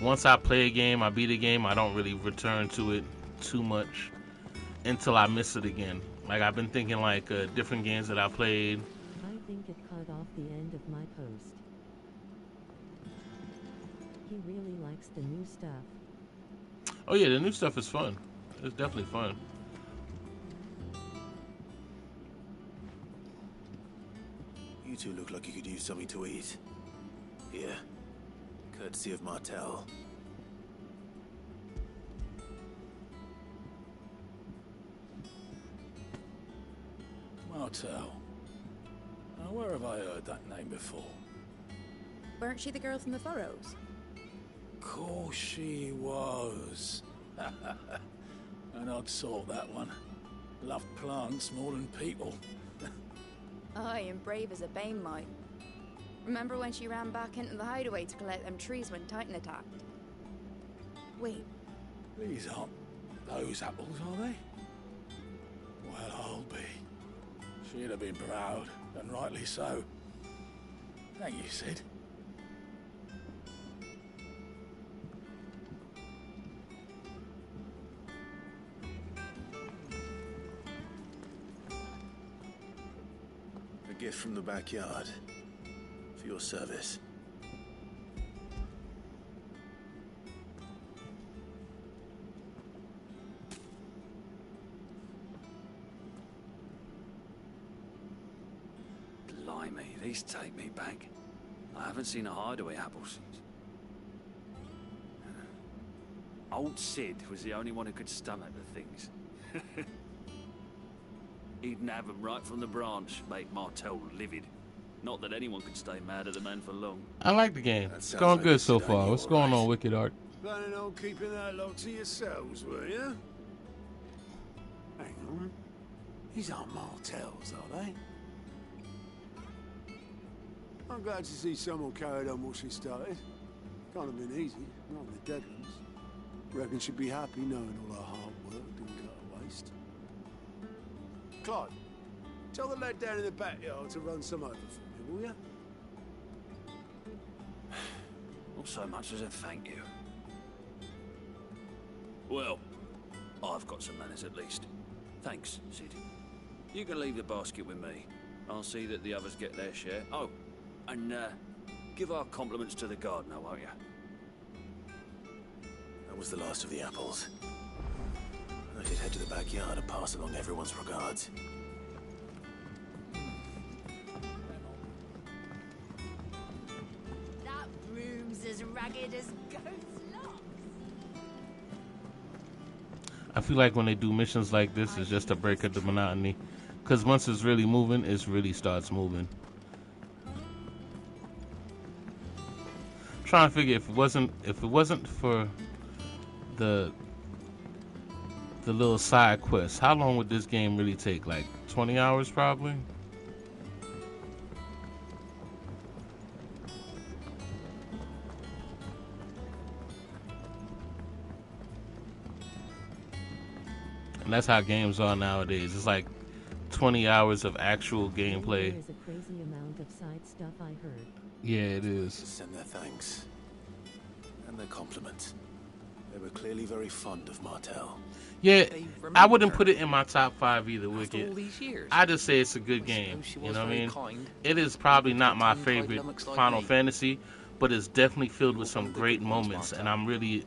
once I play a game, I beat a game, I don't really return to it too much until I miss it again. Like, I've been thinking, like, different games that I played. I think it cut off the end of my post. He really likes the new stuff. Oh yeah, the new stuff is fun. It's definitely fun. You two look like you could use something to eat. Here, courtesy of Martel. Martel, Now, where have I heard that name before? Weren't she the girl from the Furrows? Course she was. An odd sort, that one. Loved plants more than people. Aye, and brave as a bane might. Remember when she ran back into the hideaway to collect them trees when Titan attacked? Wait. These aren't those apples, are they? Well, I'll be. She'd have been proud, and rightly so. Thank you, Sid. A gift from the backyard. For your service. Blimey, these take me back. I haven't seen a hideaway apple since. Old Sid was the only one who could stomach the things. He'd nab them right from the branch, make Martel livid. Not that anyone could stay mad at the man for long. I like the game. It's going good so far. What's going on, Wicked Art? Planning on keeping that lot to yourselves, were you? Hang on. These aren't Martels, are they? I'm glad to see someone carried on what she started. Can't have been easy, not the dead ones. Reckon she'd be happy knowing all her hard work didn't go to waste. Clive, tell the lad down in the backyard to run some over for me, will ya? Not so much as a thank you. Well, I've got some manners at least. Thanks, Sid. You can leave the basket with me. I'll see that the others get their share. Oh, and give our compliments to the gardener, won't you? That was the last of the apples. I should head to the backyard and pass along everyone's regards. That room's as ragged as goat's locks. I feel like when they do missions like this, it's just to break up the monotony. Because once it's really moving, it really starts moving. I'm trying to figure if it wasn't for the little side quests, how long would this game really take? Like 20 hours probably? And that's how games are nowadays. It's like 20 hours of actual gameplay. There's a crazy amount of side stuff I heard. Yeah, it is. Send their thanks. And their compliments. They were clearly very fond of Martel. Yeah, I wouldn't put it in my top 5 either, Wicked. all these years. I just say it's a good game. she You was know what I very mean? kind. It is probably not my Untied favorite lummox like Final me. Fantasy, but it's definitely filled with some great moments, and I'm really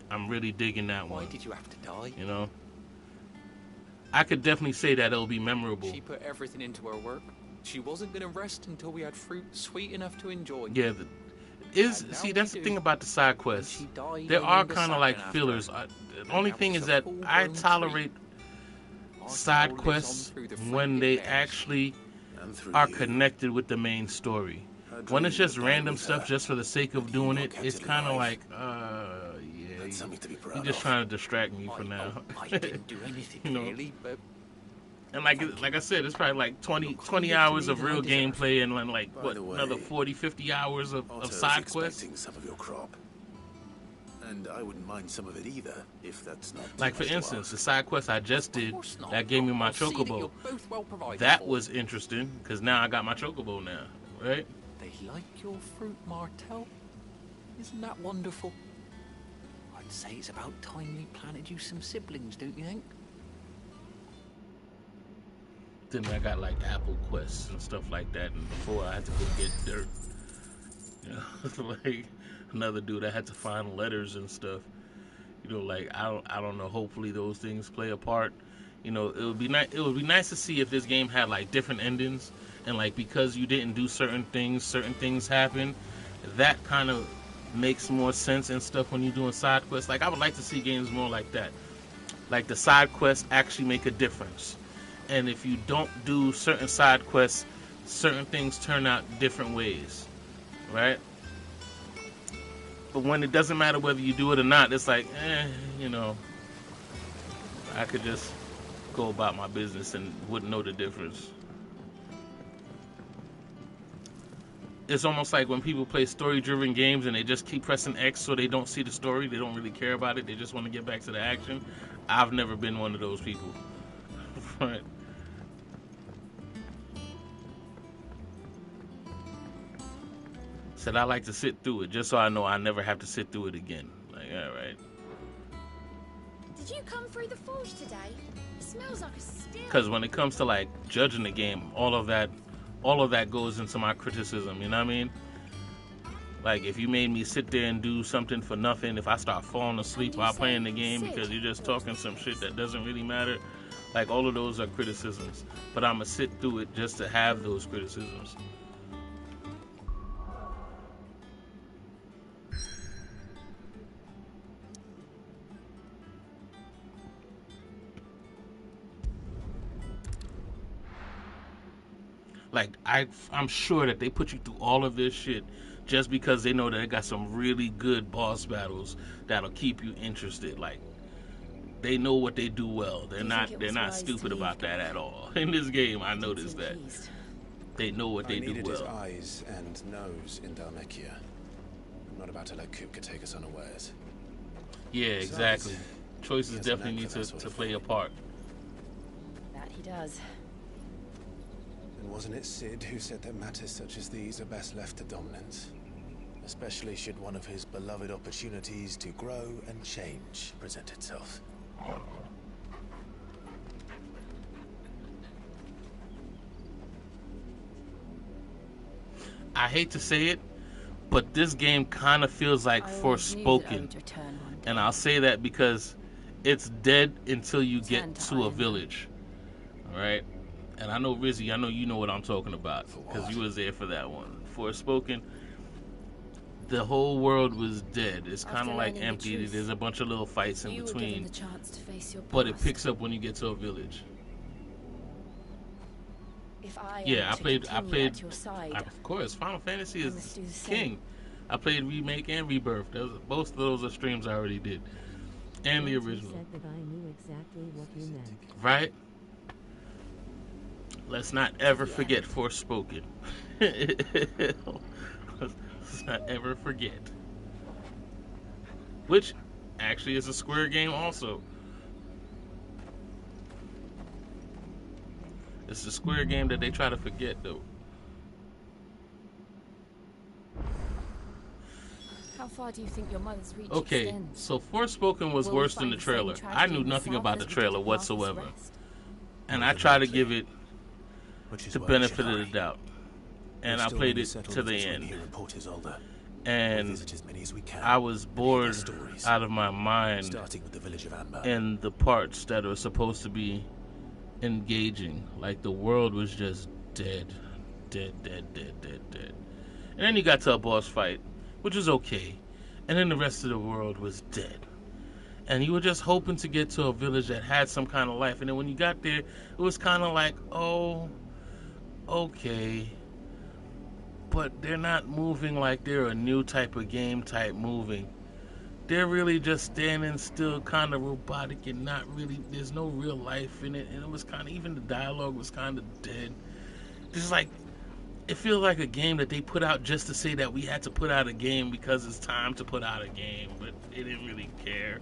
digging that Why one. did you have to die? You know, I could definitely say that it'll be memorable. She put everything into her work. She wasn't going to rest until we had fruit sweet enough to enjoy. Yeah, see, that's the thing about the side quests. There are kind of like fillers. The only thing is that I tolerate side quests when they actually are connected with the main story. When it's just random stuff just for the sake of doing it, it's kind of like, yeah, you're just trying to distract me for now. I didn't do anything You know? really, but And like I said, it's probably like 20 hours of real gameplay and like what, another 40, 50 hours of side quests. Some of your crop. And I wouldn't mind some of it either, if that's not Like for instance, the side quest I just did that gave me my chocobo. That was interesting because now I got my chocobo now, right? they like your fruit, Martel. Isn't that wonderful? I'd say it's about time we planted you some siblings, don't you think? Then I got like apple quests and stuff like that, and before I had to go get dirt. You know, like another dude I had to find letters and stuff. You know, like I don't know. Hopefully those things play a part. You know, it would be nice. It would be nice to see if this game had like different endings, and like because you didn't do certain things happen. That kind of makes more sense and stuff when you're doing side quests. Like I would like to see games more like that. Like the side quests actually make a difference. And if you don't do certain side quests certain things turn out different ways, right? But when it doesn't matter whether you do it or not, it's like, you know, I could just go about my business and wouldn't know the difference. It's almost like when people play story-driven games and they just keep pressing X so they don't see the story, they don't really care about it, they just want to get back to the action. I've never been one of those people. Right? Said I like to sit through it just so I know I never have to sit through it again. Like, alright. Did you come through the forge today? It smells like a steal. Because when it comes to like judging the game, all of that goes into my criticism, you know what I mean? Like, if you made me sit there and do something for nothing, if I start falling asleep while playing the game because you're just talking some shit that doesn't really matter, like, all of those are criticisms. But I'm going to sit through it just to have those criticisms. Like, I'm sure that they put you through all of this shit just because they know that they got some really good boss battles that'll keep you interested. Like, they know what they do well. They're not stupid about that at all. In this game, I noticed that. They know what they do well. His eyes and nose in Dhalmekia. I'm not about to let Kupka take us unawares. Yeah, exactly. Choices definitely need to play a part. That he does. And wasn't it Sid who said that matters such as these are best left to dominance? Especially should one of his beloved opportunities to grow and change present itself. I hate to say it, but this game kind of feels like Forspoken. And I'll say that because it's dead until you get to a village. Alright? And I know, Rizzy, I know you know what I'm talking about because you was there for that one. Forspoken, the whole world was dead. It's kind of like empty. There's a bunch of little fights in between. But it picks up when you get to a village. I played of course, Final Fantasy is king. I played Remake and Rebirth. Both of those are streams I already did. And the original. Said that I knew exactly what you meant. Right? Let's not ever forget Forspoken. Let's not ever forget. Which actually is a Square game also. It's a Square game that they try to forget though. How far do you think your mother's reach Okay, extends? so Forspoken was worse than the trailer. I knew nothing about the trailer whatsoever. And I tried to give it the benefit of the doubt. And I played it to the end. And I was bored out of my mind in the parts that are supposed to be engaging. Like the world was just dead. And then you got to a boss fight, which was okay. And then the rest of the world was dead. And you were just hoping to get to a village that had some kind of life. And then when you got there, it was kind of like, oh, okay. But they're not moving like they're a new type of game type moving. They're really just standing still, kind of robotic and not really, there's no real life in it. And it was kind of, even the dialogue was kind of dead. Just like, it feels like a game that they put out just to say that we had to put out a game because it's time to put out a game, but they didn't really care.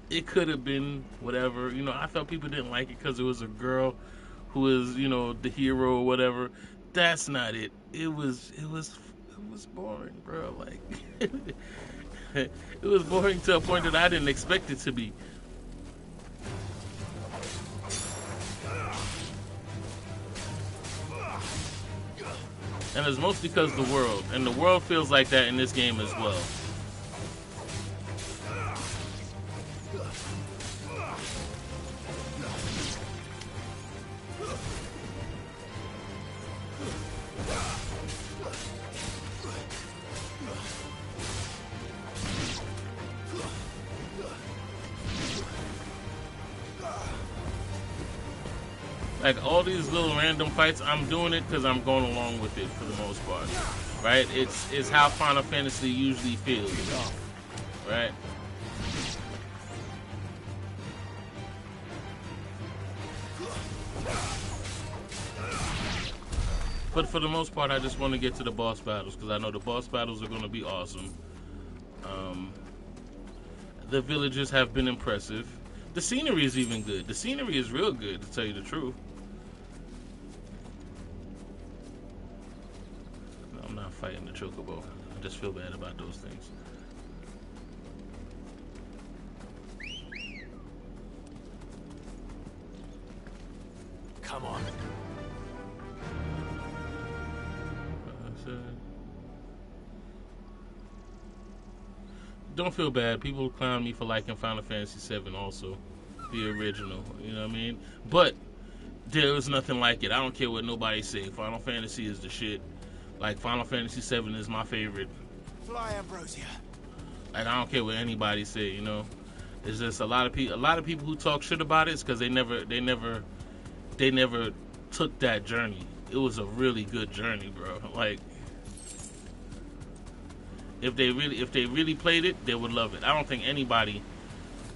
It could have been whatever. You know, I felt people didn't like it because it was a girl who was, you know, the hero or whatever. That's not it. It was boring, bro. Like, it was boring to a point that I didn't expect it to be. And it's mostly because of the world. And the world feels like that in this game as well. Like all these little random fights, I'm doing it because I'm going along with it for the most part, right? It's how Final Fantasy usually feels, right? But for the most part, I just want to get to the boss battles because I know the boss battles are going to be awesome. The villages have been impressive. The scenery is even good. The scenery is real good, to tell you the truth. I'm not fighting the chocobo. I just feel bad about those things. Come on. Don't feel bad. People clown me for liking Final Fantasy VII also. The original. You know what I mean? But there is nothing like it. I don't care what nobody say. Final Fantasy is the shit. Like, Final Fantasy VII is my favorite. Fly, Ambrosia. Like, I don't care what anybody say, you know? It's just a lot of people who talk shit about it is because they never took that journey. It was a really good journey, bro. Like, if they really played it, they would love it. I don't think anybody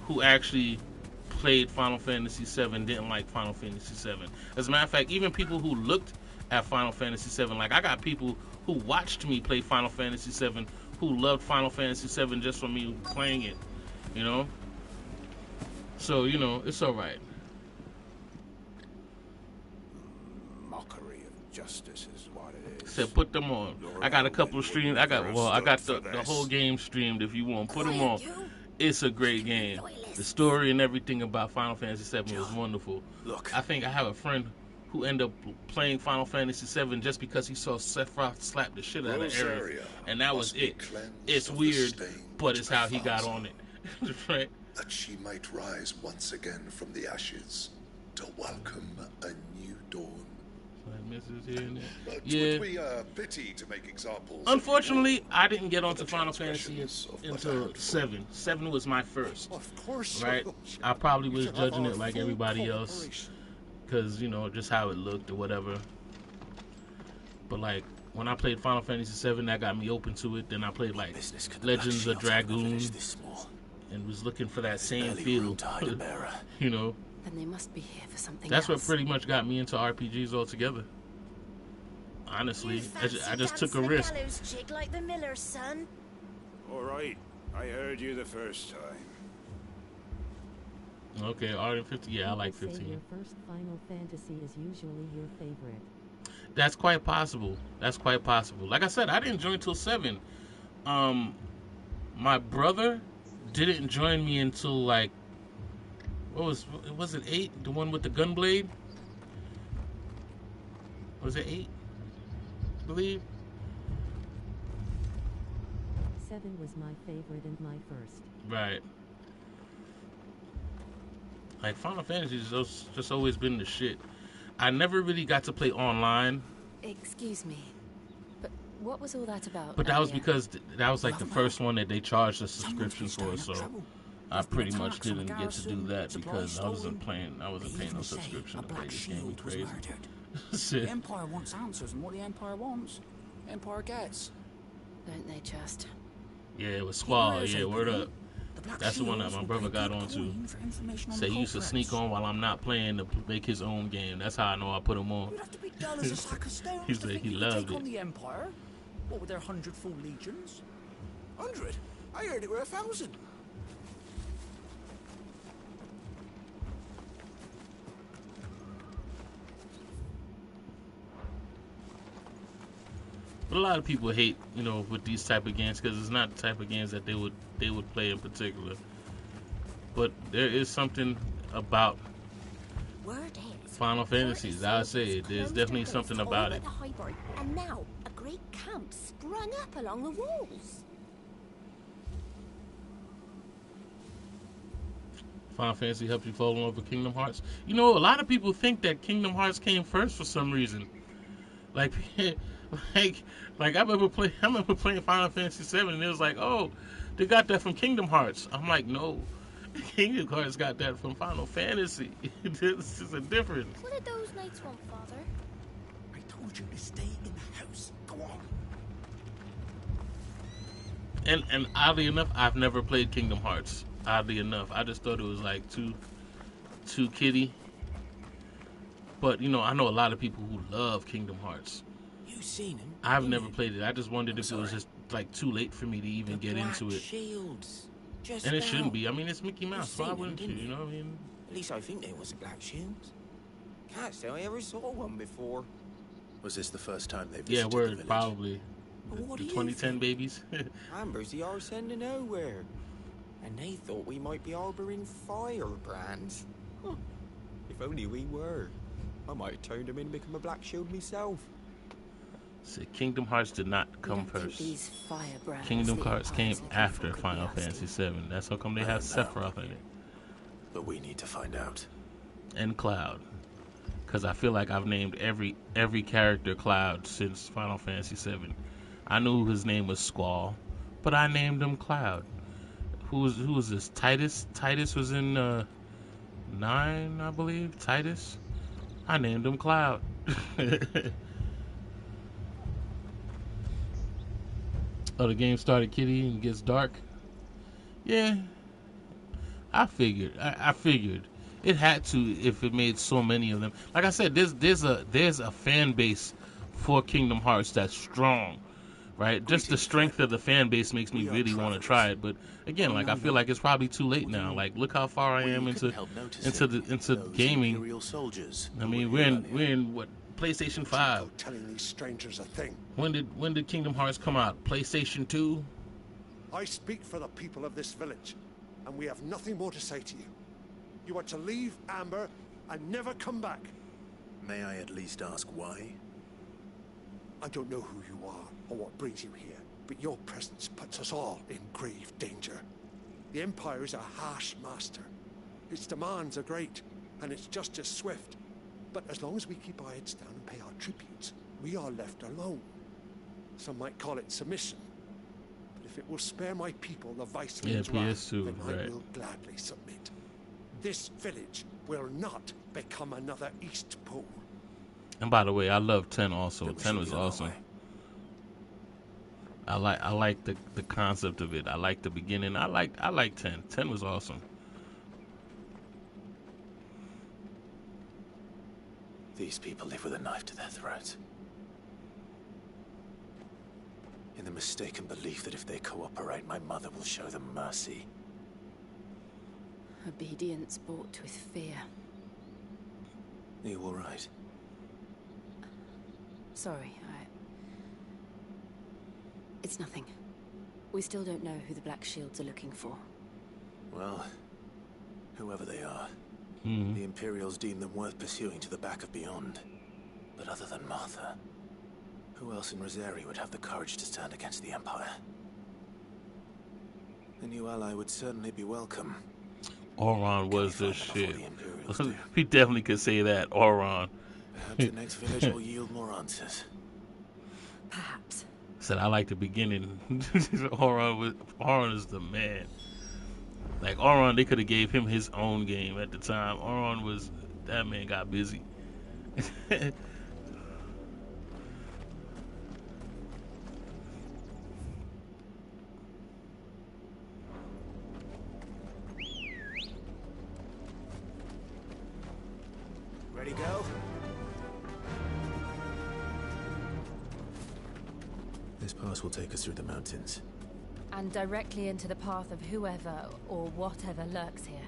who actually played Final Fantasy VII didn't like Final Fantasy VII. As a matter of fact, even people who looked at Final Fantasy VII, like I got people who watched me play Final Fantasy VII who loved Final Fantasy VII just from me playing it, you know? So, you know, it's alright. Mockery of justice is what it is. Said put them on. I got a couple of streams. I got the whole game streamed if you want. Put them on. It's a great game. The story and everything about Final Fantasy VII was wonderful. Look. I think I have a friend who ended up playing Final Fantasy VII just because he saw Sephiroth slap the shit out of Aerith, and that was it. It's weird, but it's how he got on it. Right? That she might rise once again from the ashes to welcome a new dawn. Yeah. Would we pity to make examples? Unfortunately, I didn't get onto Final Fantasy until 7. 7 was my first. Of course. Right? I probably was judging it like everybody else because, you know, just how it looked or whatever. But like when I played Final Fantasy VII, that got me open to it. Then I played like Legends of Dragoon and was looking for that same feel. You know. Then they must be here for something That's else. what pretty much got me into RPGs altogether. Honestly, I just took a risk. Jig like the miller's son. All right, I heard you the first time. Okay, Art 15. Yeah, I like 15. Your first Final Fantasy is usually your favorite. That's quite possible. That's quite possible. Like I said, I didn't join till 7. My brother didn't join me until like was it 8? The one with the gun blade? Was it 8? I believe. 7 was my favorite and my first. Right. Like Final Fantasy has just always been the shit. I never really got to play online. Excuse me, but what was all that about? But that was because that was like the first one that they charged a subscription for, so I pretty much didn't get to do that because I wasn't paying no subscription to play this game. Crazy. The Empire wants answers, and what the Empire wants, Empire gets. Don't they just? Yeah, it was Squall. Yeah, word up. That's the one that my brother got onto. Say he used to sneak on while I'm not playing to make his own game. That's how I know I put him on. He said he loved it. On the Empire? What with their 100 full legions? 100? I heard it were 1,000. But a lot of people hate, you know, with these type of games because it's not the type of games that they would play in particular. But there is something about Final Fantasies. I would say there's definitely something about it. And now a great camp sprung up along the walls. Final Fantasy helped you fall in love with Kingdom Hearts. You know, a lot of people think that Kingdom Hearts came first for some reason. Like I remember playing Final Fantasy VII, and it was like, oh, they got that from Kingdom Hearts. I'm like, no, Kingdom Hearts got that from Final Fantasy. This is a difference. What did those knights want, Father? I told you to stay in the house. Go on. And oddly enough, I've never played Kingdom Hearts. Oddly enough, I just thought it was like too kiddie. But you know, I know a lot of people who love Kingdom Hearts. You seen him? I've never played it. I just wondered if it was just like too late for me to even get into it. Shields. Just And it about. shouldn't be. I mean, it's Mickey Mouse. Why wouldn't you? You know what I mean? At least I think there was black shields. Can't say I ever saw one before. Was this the first time they Yeah, visited the we're village? probably What the do you 2010 think? babies. Amber's the arse end of nowhere. And they thought we might be harboring firebrands. Huh. If only we were. I might have turned them in and become a black shield myself. See, Kingdom Hearts did not come first. Kingdom Hearts came after Final Fantasy VII. That's how come they have Sephiroth in it. But we need to find out. And Cloud. Because I feel like I've named every character Cloud since Final Fantasy VII. I knew his name was Squall, but I named him Cloud. Who was this? Titus? Titus was in 9, I believe. Titus? I named him Cloud. Oh, the game started, Kitty, and gets dark. Yeah, I figured. I figured it had to if it made so many of them. Like I said, there's a fan base for Kingdom Hearts that's strong, right? Just the strength of the fan base makes me really want to try it. But again, like I feel like it's probably too late now. Like look how far I am into gaming. Imperial soldiers. I mean, we're in what? PlayStation 5. Telling these strangers a thing. When did Kingdom Hearts come out? PlayStation 2? I speak for the people of this village, and we have nothing more to say to you. You are to leave Amber and never come back. May I at least ask why? I don't know who you are or what brings you here, but your presence puts us all in grave danger. The Empire is a harsh master. Its demands are great, and its justice swift. But as long as we keep our heads down and pay our tributes, we are left alone. Some might call it submission. But if it will spare my people the Viceroy's wrath, then I will gladly submit. This village will not become another East Pole. And by the way, I love 10 also. 10 was awesome. I like the concept of it. I like the beginning. I like 10. 10 was awesome. These people live with a knife to their throats. In the mistaken belief that if they cooperate, my mother will show them mercy. Obedience bought with fear. Are you all right? Sorry, It's nothing. We still don't know who the Black Shields are looking for. Well, whoever they are, the Imperials deem them worth pursuing to the back of beyond. But other than Martha, who else in Rosari would have the courage to stand against the Empire? A new ally would certainly be welcome. Auron was the shit. We definitely could say that, Auron. Perhaps the next village will yield more answers. Perhaps. Said I like the beginning. Auron is the man. Like Auron, they could have gave him his own game at the time. That man got busy. Ready, go? This pass will take us through the mountains. And directly into the path of whoever or whatever lurks here.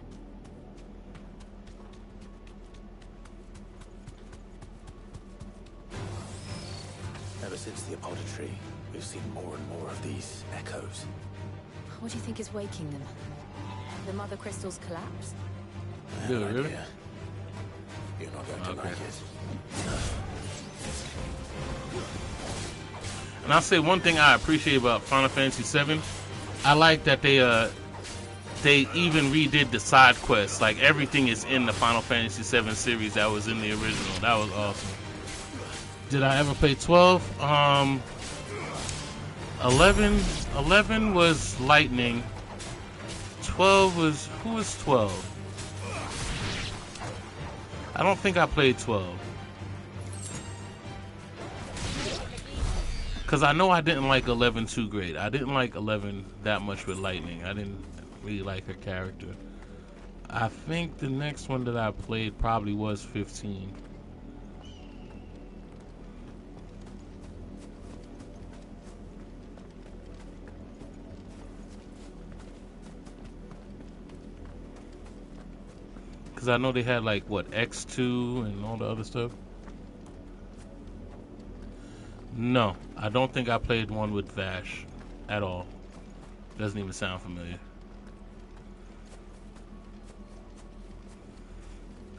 Ever since the Apodatory, we've seen more and more of these echoes. What do you think is waking them? The Mother Crystal's collapse? Really? You're not going to like it. And I'll say one thing I appreciate about Final Fantasy VII. I like that they even redid the side quests. Like everything is in the Final Fantasy VII series that was in the original. That was awesome. Did I ever play 12? 11 was Lightning. 12 was... Who was 12? I don't think I played 12. Because I know I didn't like 11 too great. I didn't like 11 that much with Lightning. I didn't really like her character. I think the next one that I played probably was 15. Because I know they had like, what, X2 and all the other stuff? No, I don't think I played one with Vash at all. Doesn't even sound familiar.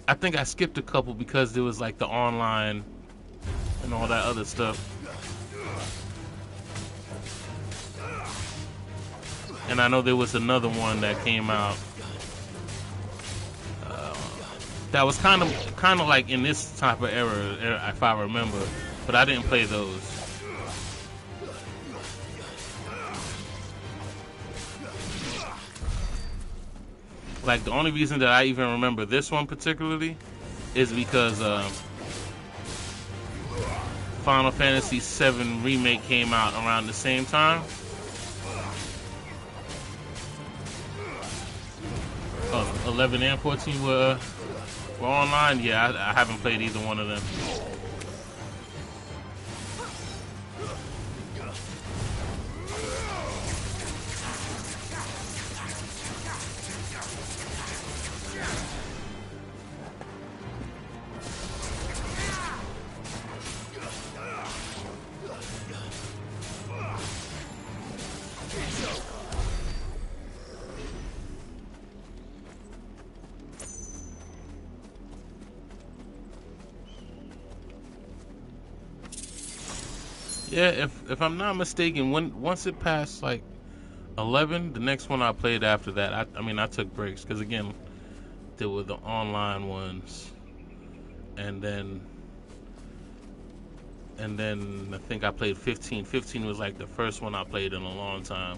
I think I skipped a couple because there was like the online and all that other stuff. And I know there was another one that came out that was kind of like in this type of era, if I remember. But I didn't play those. Like, the only reason that I even remember this one particularly is because Final Fantasy VII Remake came out around the same time. 11 and 14 were online. Yeah, I haven't played either one of them. Yeah, if I'm not mistaken, once it passed like 11, the next one I played after that, I mean I took breaks because again there were the online ones, and then I think I played 15. 15 was like the first one I played in a long time.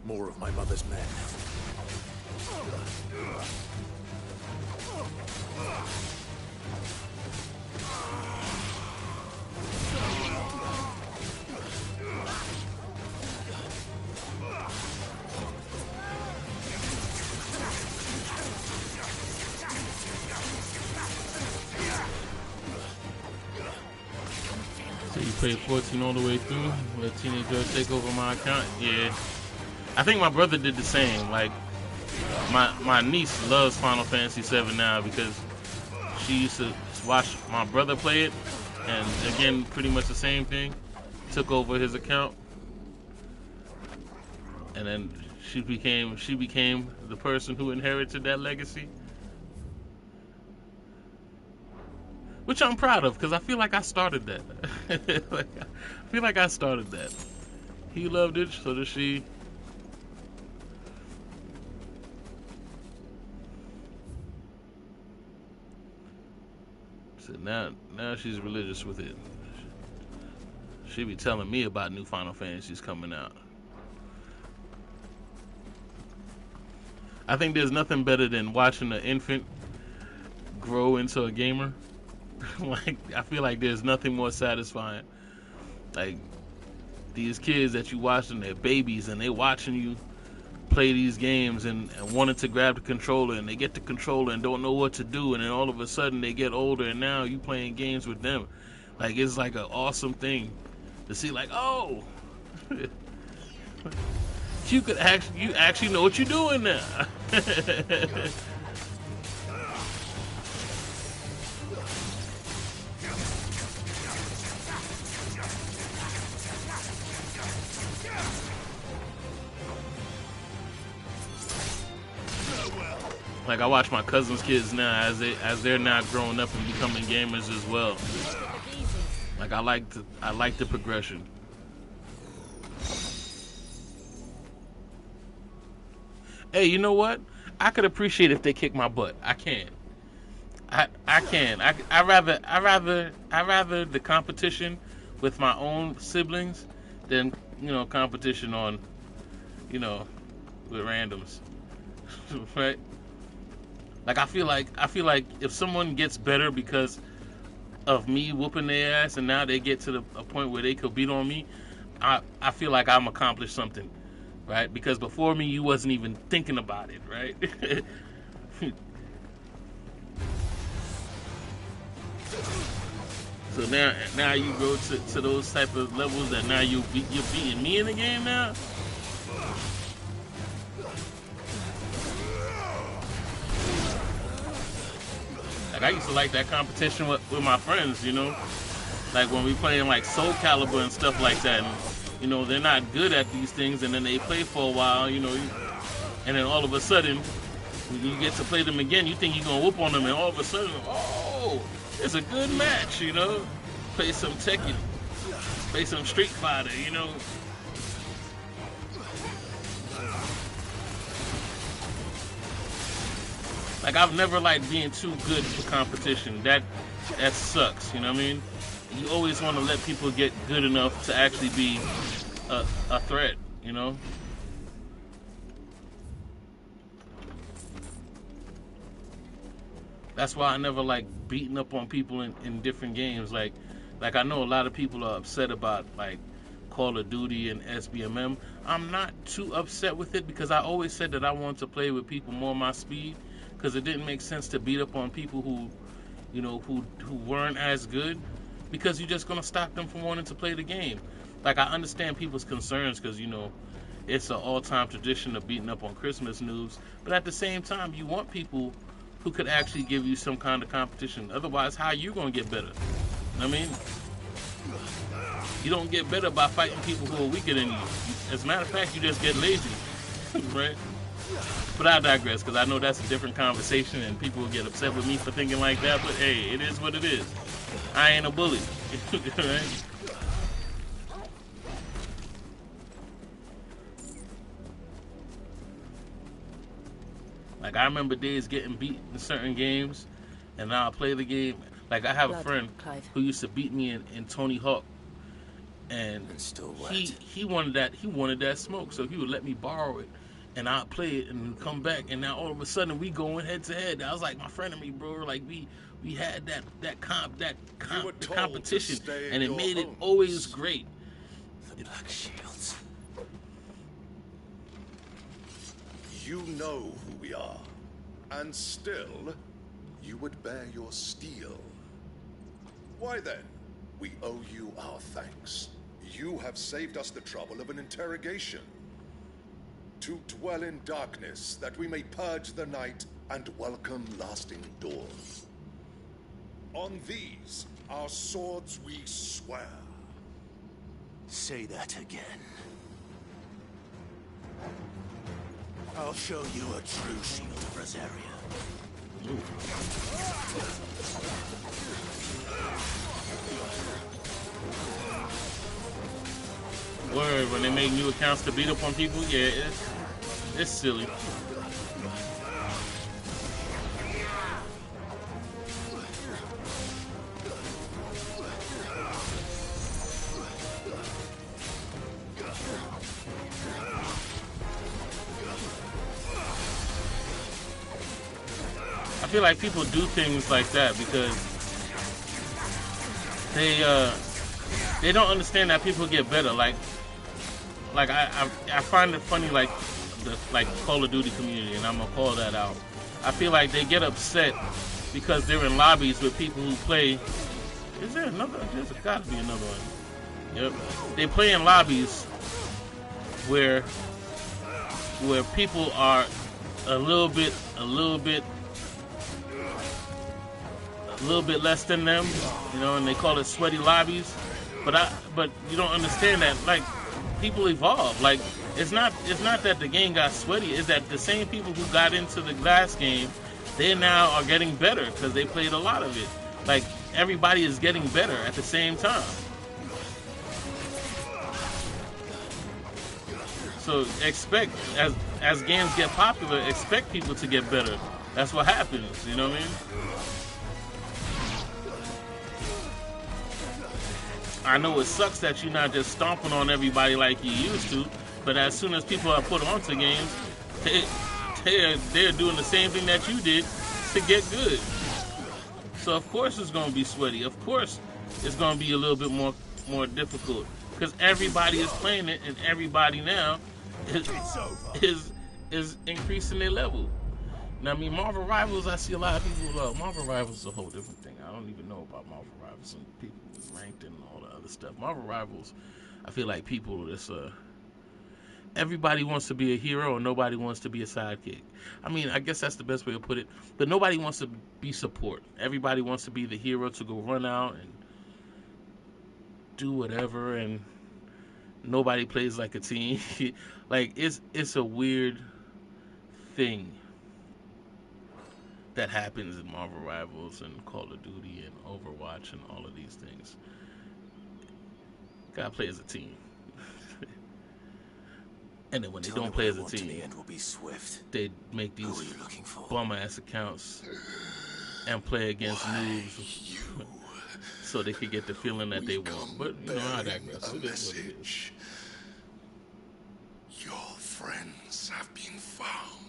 More of my mother's men. So you played 14 all the way through? Let Teenage Girl take over my account? Yeah. I think my brother did the same. Like, my niece loves Final Fantasy VII now because she used to watch my brother play it, and again, pretty much the same thing. Took over his account, and then she became the person who inherited that legacy, which I'm proud of because I feel like I started that. I feel like I started that. He loved it, so does she. So now she's religious with it. She be telling me about new Final Fantasies coming out. I think there's nothing better than watching an infant grow into a gamer. Like, I feel like there's nothing more satisfying. Like, these kids that you watch them, they're babies, and they watching you play these games and wanting to grab the controller, and they get the controller and don't know what to do, and then all of a sudden they get older and now you playing games with them. Like, it's like an awesome thing to see, like, oh, you actually know what you're doing now. Like, I watch my cousins' kids now as they're now growing up and becoming gamers as well. Like, I like the progression. Hey, you know what? I could appreciate if they kick my butt. I can. I can. I rather the competition with my own siblings than, you know, competition on, you know, with randoms, right? Like I feel like if someone gets better because of me whooping their ass, and now they get to a point where they could beat on me, I feel like I'm accomplished something, right? Because before me, you wasn't even thinking about it, right? So now you go to those type of levels that now you're beating me in the game now. Like I used to like that competition with my friends, you know, like when we playing like Soul Calibur and stuff like that. And, you know, they're not good at these things, and then they play for a while, you know, and then all of a sudden when you get to play them again, you think you're gonna whoop on them, and all of a sudden, oh, it's a good match, you know. Play some Tekken, play some Street Fighter, you know. Like I've never liked being too good for competition. That sucks, you know what I mean? You always want to let people get good enough to actually be a threat, you know? That's why I never like beating up on people in different games. Like I know a lot of people are upset about like Call of Duty and SBMM. I'm not too upset with it because I always said that I wanted to play with people more my speed, because it didn't make sense to beat up on people who, you know, who weren't as good, because you're just gonna stop them from wanting to play the game. Like I understand people's concerns because, you know, it's an all-time tradition of beating up on Christmas news, but at the same time you want people who could actually give you some kind of competition. Otherwise, how are you gonna get better? I mean, you don't get better by fighting people who are weaker than you. As a matter of fact, you just get lazy, right? But I digress, because I know that's a different conversation and people will get upset with me for thinking like that, but hey, it is what it is. I ain't a bully, right? Like I remember days getting beat in certain games, and now I play the game. Like I have a friend who used to beat me in Tony Hawk, and he wanted that smoke, so he would let me borrow it, and I'd play it and come back, and now all of a sudden we going head to head. That was like my friend and me, bro. Like we had that competition, and it made it always great. The Black Shields. You know who we are, and still, you would bear your steel. Why then, we owe you our thanks. You have saved us the trouble of an interrogation. To dwell in darkness, that we may purge the night and welcome lasting dawn. On these, our swords we swear. Say that again. I'll show you a true shield of Rosaria. Word, when they make new accounts to beat up on people, yeah, it's silly. I feel like people do things like that because they don't understand that people get better. Like I find it funny, like the Call of Duty community, and I'm gonna call that out. I feel like they get upset because they're in lobbies with people who play. Is there another? There's got to be another one. Yep, they play in lobbies where people are a little bit less than them, you know, and they call it sweaty lobbies. But you don't understand that, like, people evolve. Like, it's not that the game got sweaty, it's that the same people who got into the last game, they now are getting better because they played a lot of it. Like, everybody is getting better at the same time. So expect, as games get popular, expect people to get better. That's what happens, you know what I mean? I know it sucks that you're not just stomping on everybody like you used to, but as soon as people are put onto games, they're doing the same thing that you did to get good. So of course it's going to be sweaty. Of course it's going to be a little bit more difficult because everybody is playing it, and everybody now is increasing their level. Now, I mean, Marvel Rivals, I see a lot of people love. Marvel Rivals is a whole different thing. I don't even know about Marvel Rivals and people ranked and all the other stuff. Marvel Rivals, I feel like people, everybody wants to be a hero and nobody wants to be a sidekick. I mean, I guess that's the best way to put it. But nobody wants to be support. Everybody wants to be the hero to go run out and do whatever, and nobody plays like a team. Like, it's a weird thing that happens in Marvel Rivals and Call of Duty and Overwatch and all of these things. Gotta play as a team. And then when they don't play as a team, the end will be swift. they make these bum-ass accounts and play against noobs so they could get the feeling that they want. But, you know, I digress. It is what it is. Your friends have been found.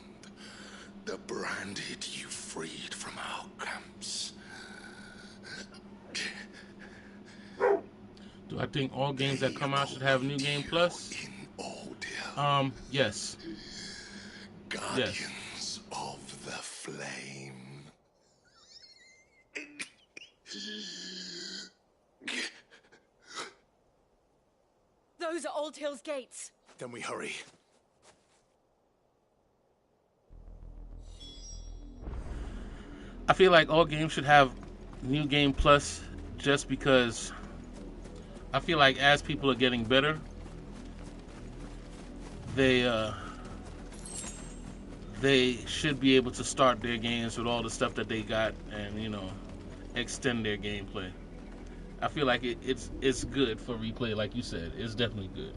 The branded you freed from our camps. Do I think all games that come out should have New Game Plus? Yes. Guardians of the Flame. Those are Old Hill's gates. Then we hurry. I feel like all games should have New Game Plus just because I feel like as people are getting better, they should be able to start their games with all the stuff that they got and, you know, extend their gameplay. I feel like it's good for replay, like you said. It's definitely good.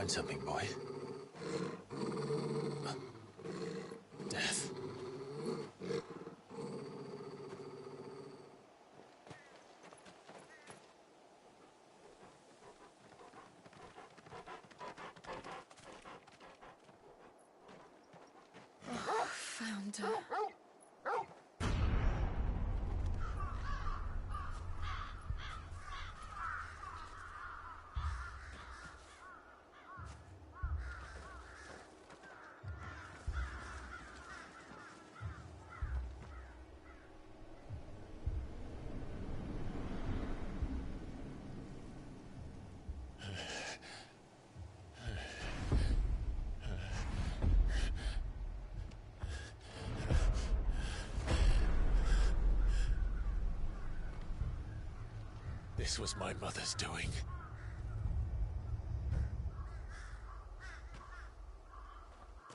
find something, boy. Death. Found her. This was my mother's doing.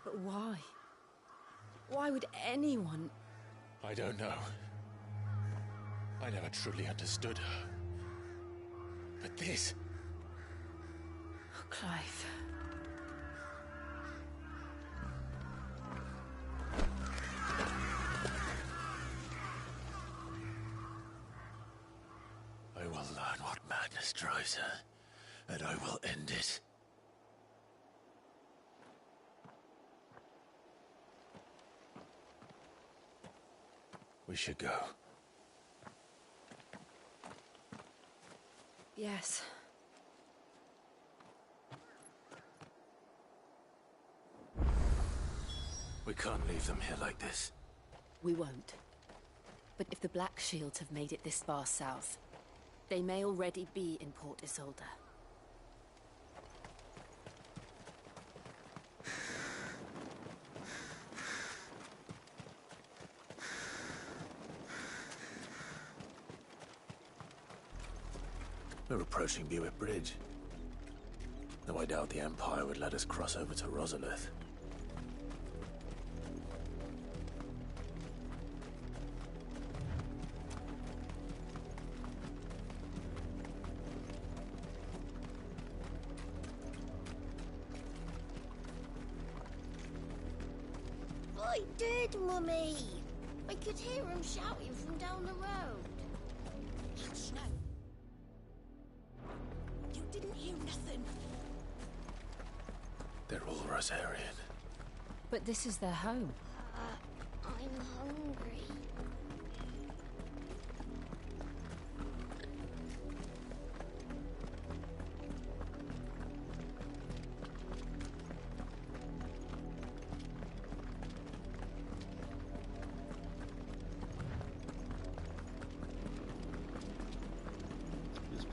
But why? Why would anyone... I don't know. I never truly understood her. But this... Oh, Clive. I will learn what madness drives her, and I will end it. We should go. Yes. We can't leave them here like this. We won't. But if the Black Shields have made it this far south, they may already be in Port Isolde. We're approaching Buick Bridge. Though I doubt the Empire would let us cross over to Rosalith. I did, Mummy. I could hear him shouting from down the road. Hush now. You didn't hear nothing. They're all Rosarian. But this is their home. I'm hungry.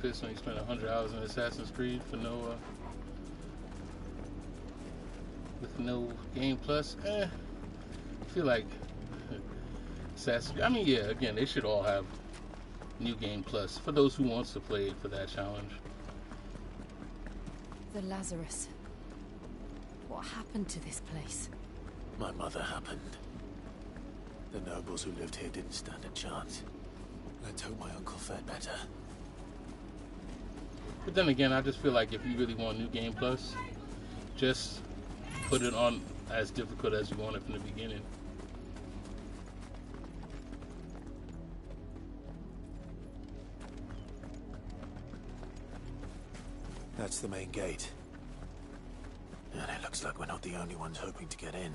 Pissed when you spent 100 hours in Assassin's Creed for no with no game plus. I feel like Assassin's Creed, I mean, yeah, again, they should all have new game plus for those who wants to play it for that challenge. The Lazarus. What happened to this place? My mother happened. The nobles who lived here didn't stand a chance. Let's hope my uncle fared better. But then again, I just feel like if you really want New Game Plus, just put it on as difficult as you want it from the beginning. That's the main gate. And it looks like we're not the only ones hoping to get in.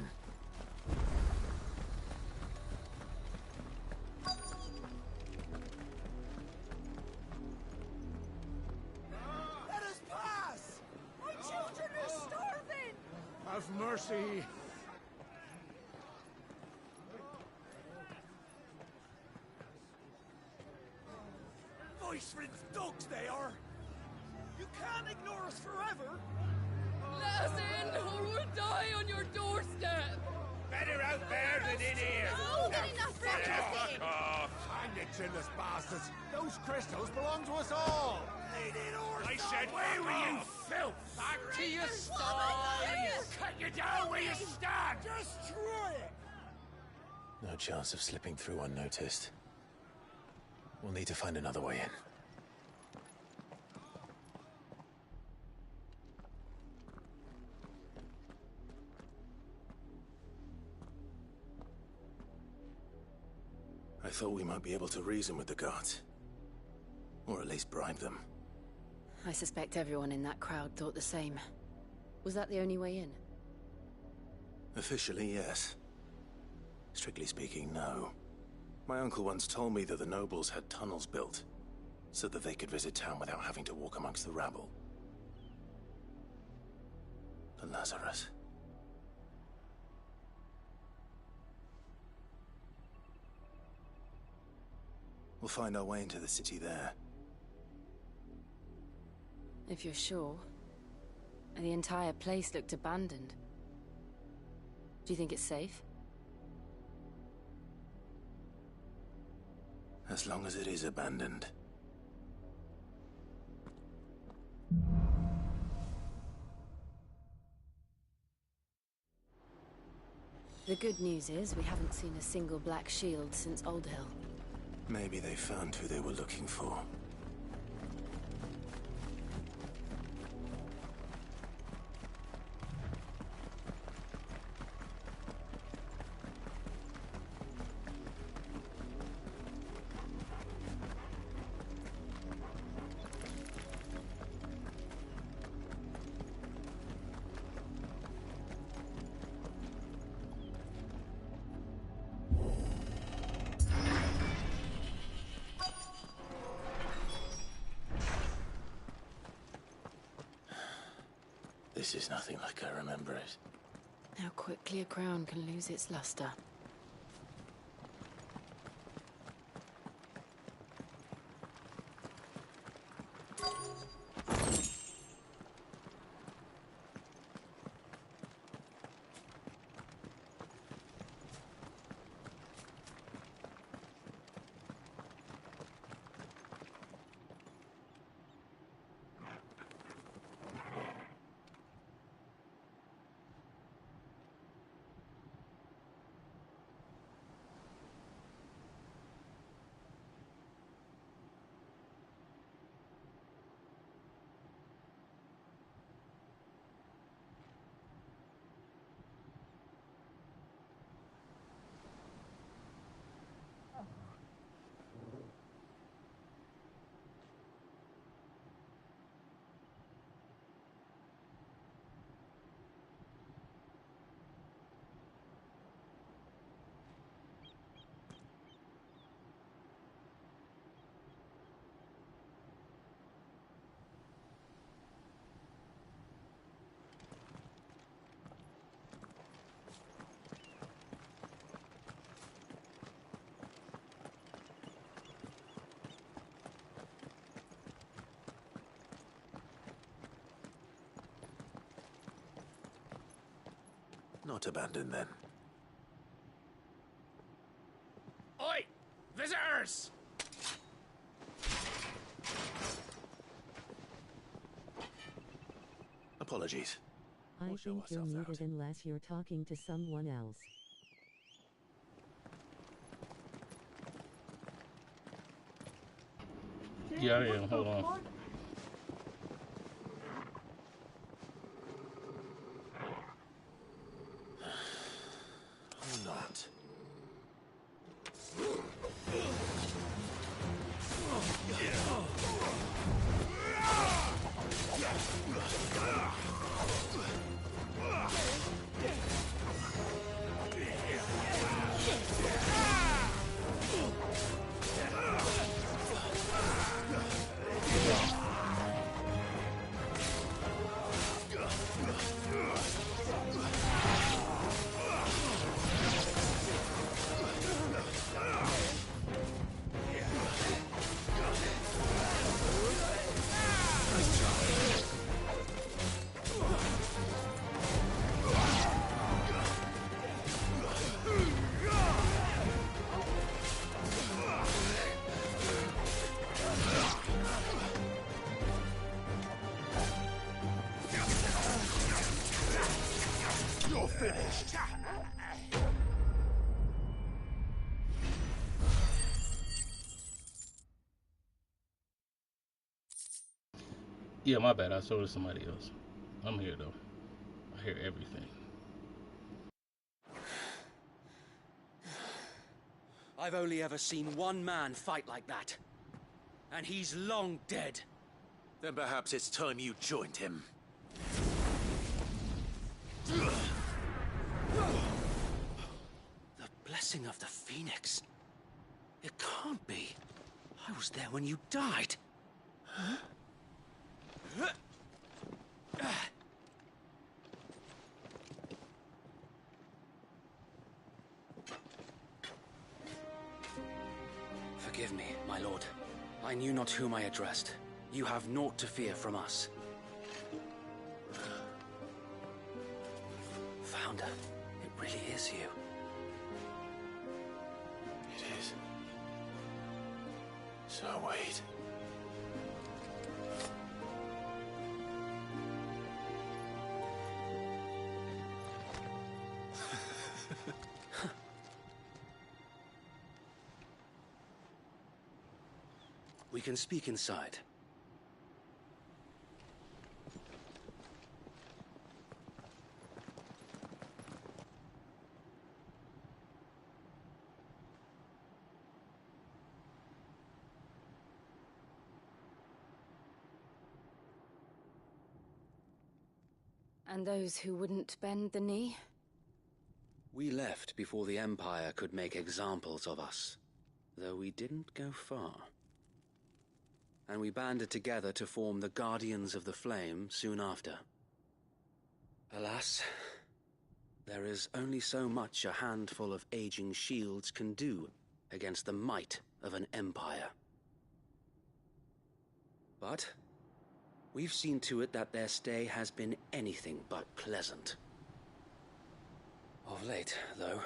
Let us pass! My children are starving! Have mercy! Voice-ridden dogs they are! You can't ignore us forever! Let us in, or we'll die on your doorstep! Better out there than in here! No, get enough Fuck off! Hang the chinless bastards! Those crystals belong to us all! I said, where were you, filth? Back to your sties! Cut you down where you stand! Destroy it! No chance of slipping through unnoticed. We'll need to find another way in. thought we might be able to reason with the guards. Or at least bribe them. I suspect everyone in that crowd thought the same. Was that the only way in? Officially, yes. Strictly speaking, no. My uncle once told me that the nobles had tunnels built, so that they could visit town without having to walk amongst the rabble. The Lazarus. We'll find our way into the city there. If you're sure. The entire place looked abandoned. Do you think it's safe? As long as it is abandoned. The good news is we haven't seen a single black shield since Old Hill. Maybe they found who they were looking for. This is nothing like I remember it. How quickly a crown can lose its luster. Not abandoned, then. Oi! Visitors! Apologies. I think you're muted unless you're talking to someone else. Yeah, I am. Hold on. Not. You're finished. Yeah, my bad. I sold it to somebody else. I'm here, though. I hear everything. I've only ever seen one man fight like that. And he's long dead. Then perhaps it's time you joined him. The blessing of the Phoenix. It can't be. I was there when you died. Huh? Forgive me, my lord. I knew not whom I addressed. You have naught to fear from us. Founder, it really is you. It is. So wait. We can speak inside. And those who wouldn't bend the knee? We left before the Empire could make examples of us, though we didn't go far. And we banded together to form the Guardians of the Flame soon after. Alas, there is only so much a handful of aging shields can do against the might of an empire. But we've seen to it that their stay has been anything but pleasant. Of late, though,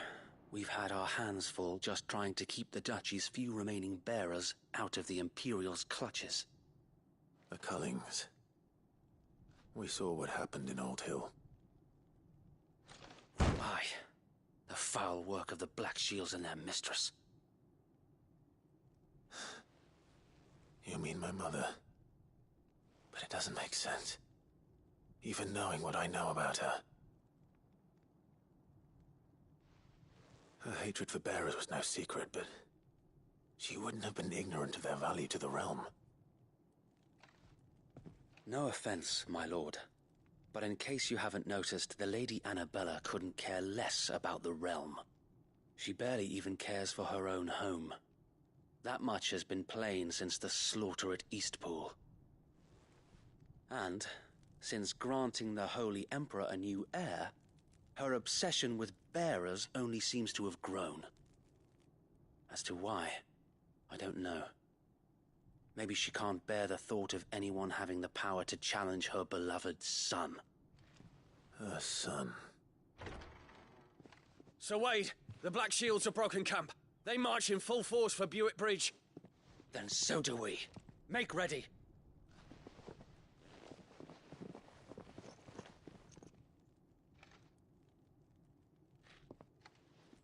we've had our hands full just trying to keep the Duchy's few remaining bearers out of the Imperial's clutches. The Cullings. We saw what happened in Old Hill. Aye. The foul work of the Black Shields and their mistress. You mean my mother? But it doesn't make sense. Even knowing what I know about her. Her hatred for bearers was no secret, but she wouldn't have been ignorant of their value to the realm. No offense, my lord, but in case you haven't noticed, the Lady Annabella couldn't care less about the realm. She barely even cares for her own home. That much has been plain since the slaughter at Eastpool. And, since granting the Holy Emperor a new heir, her obsession with bearers only seems to have grown. As to why, I don't know. Maybe she can't bear the thought of anyone having the power to challenge her beloved son. Her son. Sir Wade, the Black Shields have broken camp. They march in full force for Buick Bridge. Then so do we. Make ready.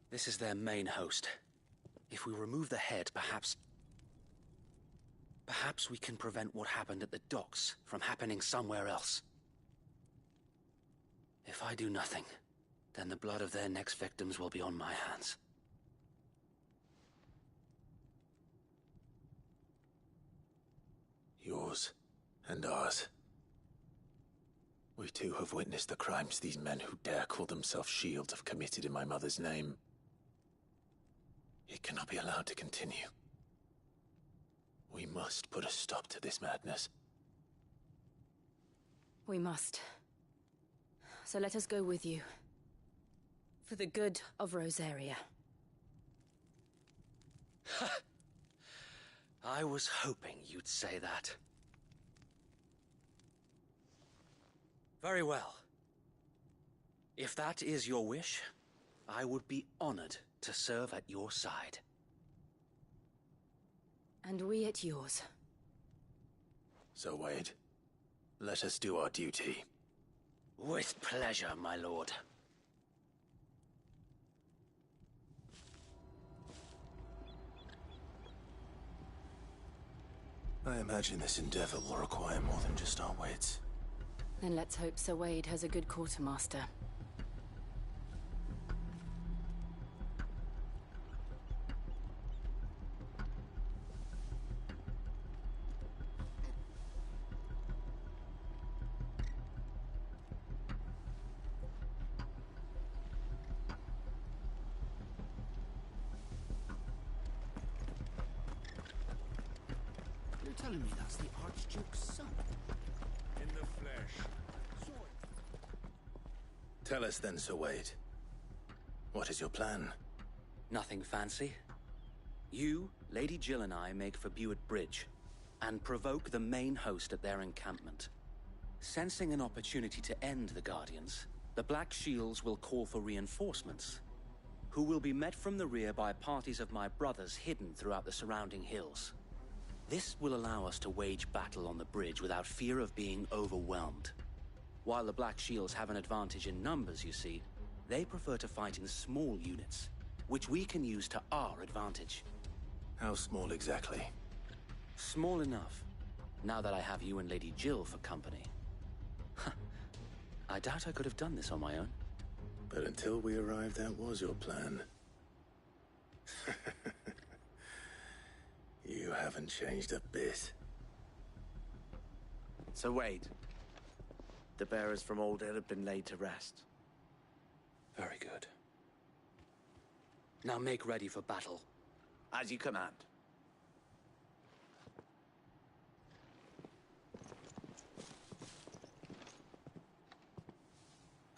This is their main host. If we remove the head, perhaps we can prevent what happened at the docks from happening somewhere else. If I do nothing, then the blood of their next victims will be on my hands. Yours and ours. We too have witnessed the crimes these men who dare call themselves shields have committed in my mother's name. It cannot be allowed to continue. We must put a stop to this madness. We must. So let us go with you. For the good of Rosaria. I was hoping you'd say that. Very well. If that is your wish, I would be honored to serve at your side. And we at yours. So, Wade, let us do our duty. With pleasure, my lord. I imagine this endeavor will require more than just our wits. Then let's hope Sir Wade has a good quartermaster. telling me that's the Archduke's son? In the flesh. Tell us then, Sir Wade. What is your plan? Nothing fancy. You, Lady Jill and I make for Buett Bridge and provoke the main host at their encampment. Sensing an opportunity to end the Guardians, the Black Shields will call for reinforcements, who will be met from the rear by parties of my brothers hidden throughout the surrounding hills. This will allow us to wage battle on the bridge without fear of being overwhelmed. While the Black Shields have an advantage in numbers, you see, they prefer to fight in small units, which we can use to our advantage. How small exactly? Small enough, now that I have you and Lady Jill for company. I doubt I could have done this on my own. But until we arrived, that was your plan. You haven't changed a bit. So Wade, the bearers from Old Hill have been laid to rest. Very good. Now make ready for battle. As you command.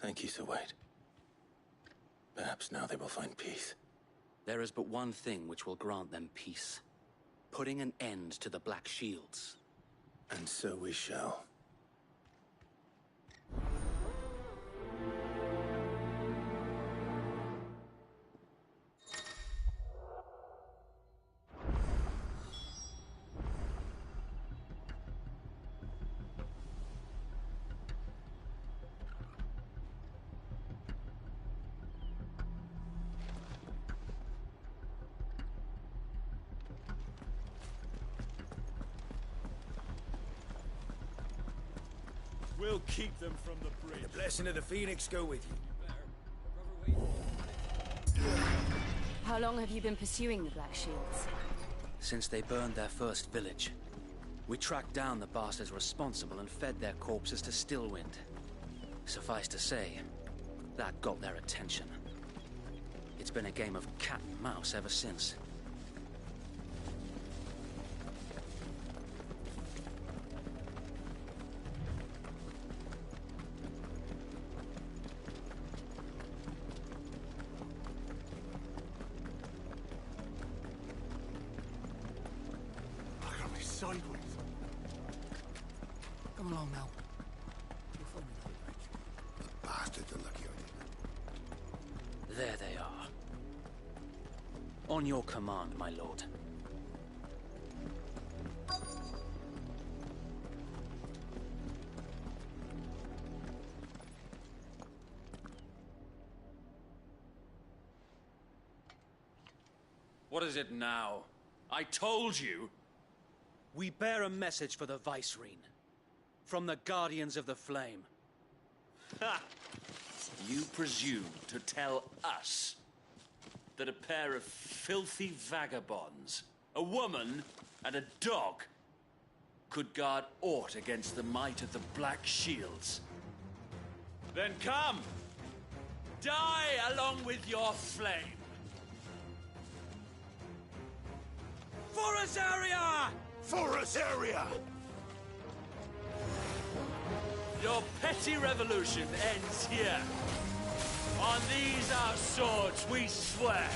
Thank you, Sir Wade. Perhaps now they will find peace. There is but one thing which will grant them peace. Putting an end to the Black Shields. And so we shall. We'll keep them from the bridge. The blessing of the Phoenix go with you. How long have you been pursuing the Black Shields? Since they burned their first village. We tracked down the bastards responsible and fed their corpses to Stillwind. Suffice to say, that got their attention. It's been a game of cat and mouse ever since. Sideways. Come along now. You'll find me that bridge. The bastards are lucky I didn't. There they are. On your command, my lord. What is it now? I told you! We bear a message for the Vicereine. From the Guardians of the Flame. Ha! You presume to tell us that a pair of filthy vagabonds, a woman and a dog, could guard aught against the might of the Black Shields? Then come! Die along with your flame! For Azaria! For Azaria! Your petty revolution ends here. On these our swords we swear.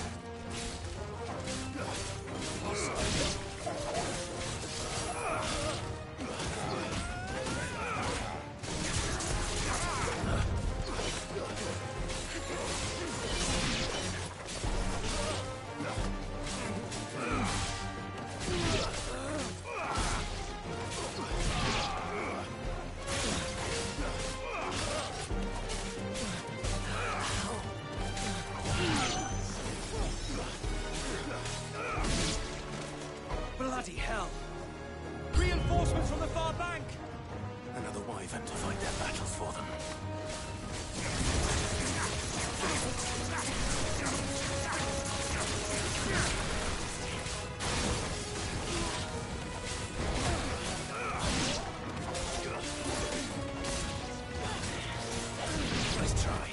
Bloody hell! Reinforcements from the far bank! Another wyvern to fight their battles for them. Let's try.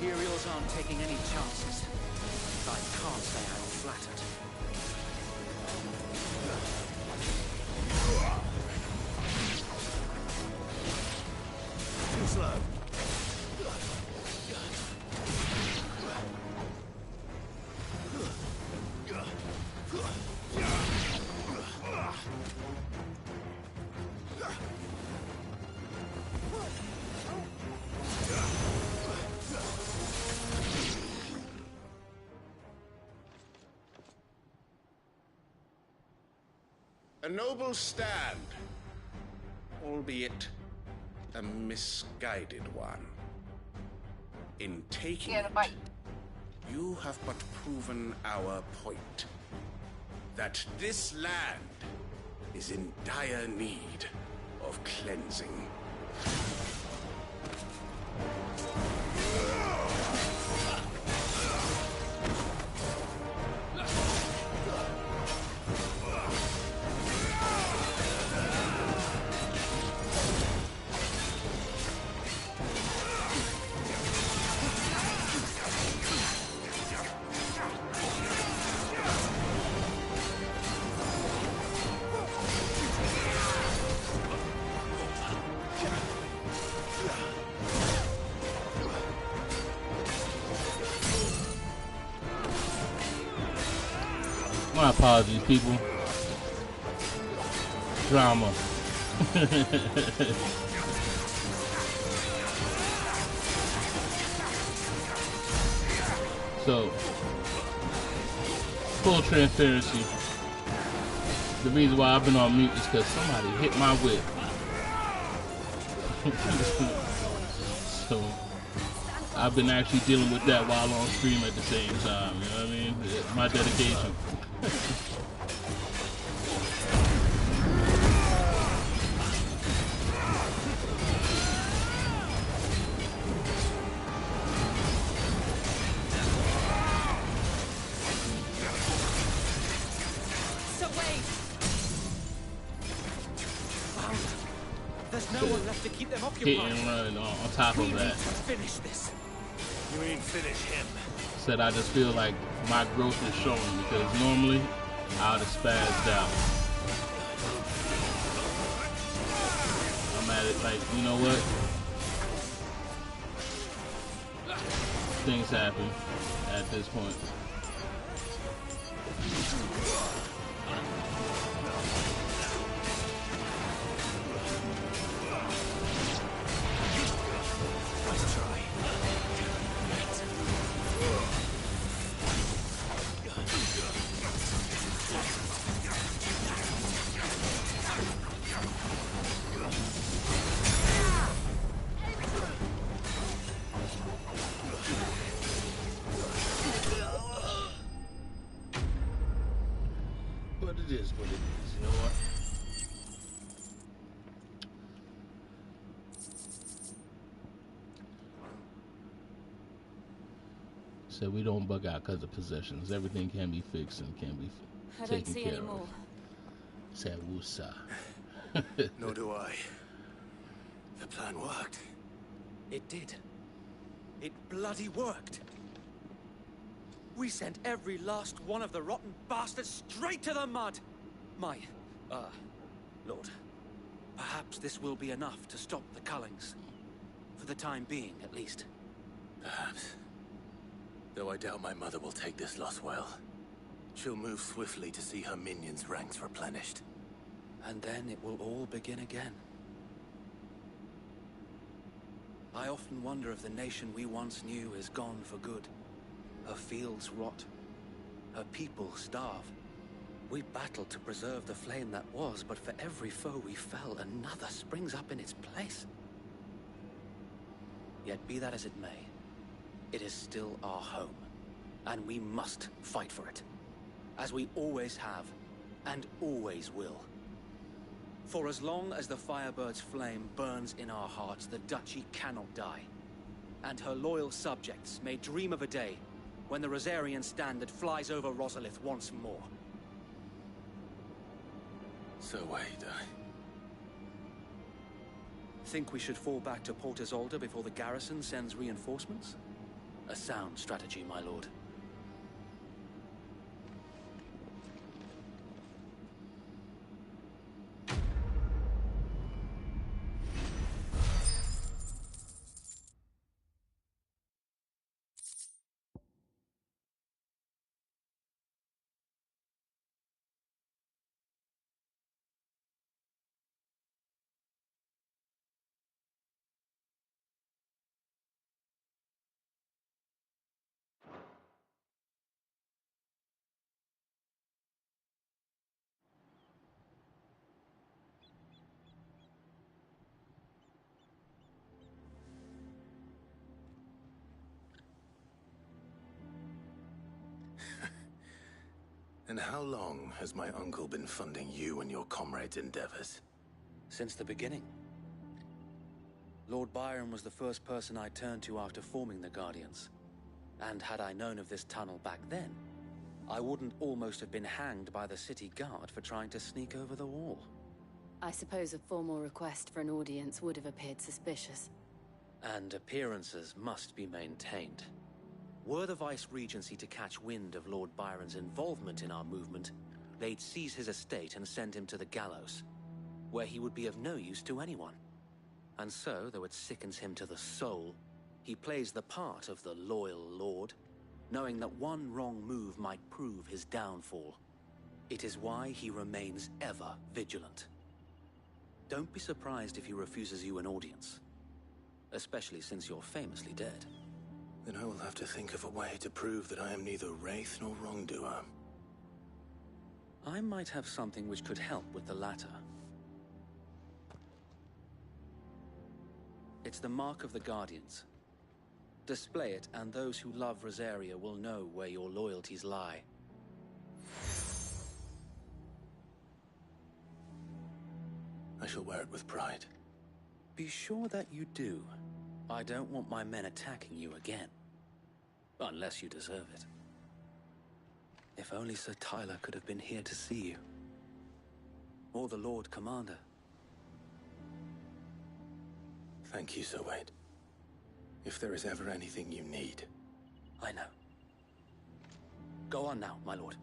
Imperials aren't taking any chances. I can't say I'm flattered. Too slow. A noble stand, albeit a misguided one. In taking it, you have but proven our point. That this land is in dire need of cleansing. My apologies, people. Drama. So, full transparency. The reason why I've been on mute is because somebody hit my whip. So, I've been actually dealing with that while on stream at the same time. You know what I mean? My dedication. So wait! There's no one left to keep them occupied. Hit and run on top of that. Finish this. You mean finish him? Said I just feel like my growth is showing because normally I would have spazzed out. I'm at it like, you know what? Things happen at this point. Let's try. But it is what it is, you know what? So we don't bug out because of possessions. Everything can be fixed and can be I don't taken see care any of. more. Said Wusa. Nor do I. The plan worked. It did. It bloody worked. We sent every last one of the rotten bastards straight to the mud. My, Lord, perhaps this will be enough to stop the Cullings. For the time being, at least. Perhaps. Though I doubt my mother will take this loss well. She'll move swiftly to see her minions' ranks replenished. And then it will all begin again. I often wonder if the nation we once knew is gone for good. Her fields rot. Her people starve. We battled to preserve the flame that was, but for every foe we fell, another springs up in its place. Yet be that as it may, it is still our home, and we must fight for it, as we always have, and always will. For as long as the Firebird's flame burns in our hearts, the Duchy cannot die, and her loyal subjects may dream of a day when the Rosarian standard flies over Rosalith once more. So wait, Think we should fall back to Port Isolde before the garrison sends reinforcements? A sound strategy, my lord. And how long has my uncle been funding you and your comrades' endeavors? Since the beginning. Lord Byron was the first person I turned to after forming the Guardians. And had I known of this tunnel back then, I wouldn't almost have been hanged by the city guard for trying to sneak over the wall. I suppose a formal request for an audience would have appeared suspicious. And appearances must be maintained. Were the Vice-Regency to catch wind of Lord Byron's involvement in our movement, they'd seize his estate and send him to the gallows, where he would be of no use to anyone. And so, though it sickens him to the soul, he plays the part of the loyal lord, knowing that one wrong move might prove his downfall. It is why he remains ever vigilant. Don't be surprised if he refuses you an audience, especially since you're famously dead. Then I will have to think of a way to prove that I am neither wraith nor wrongdoer. I might have something which could help with the latter. It's the mark of the Guardians. Display it, and those who love Rosaria will know where your loyalties lie. I shall wear it with pride. Be sure that you do. I don't want my men attacking you again. Unless you deserve it. If only Sir Tyler could have been here to see you. Or the Lord Commander. Thank you, Sir Wade. If there is ever anything you need. I know. Go on now, my lord.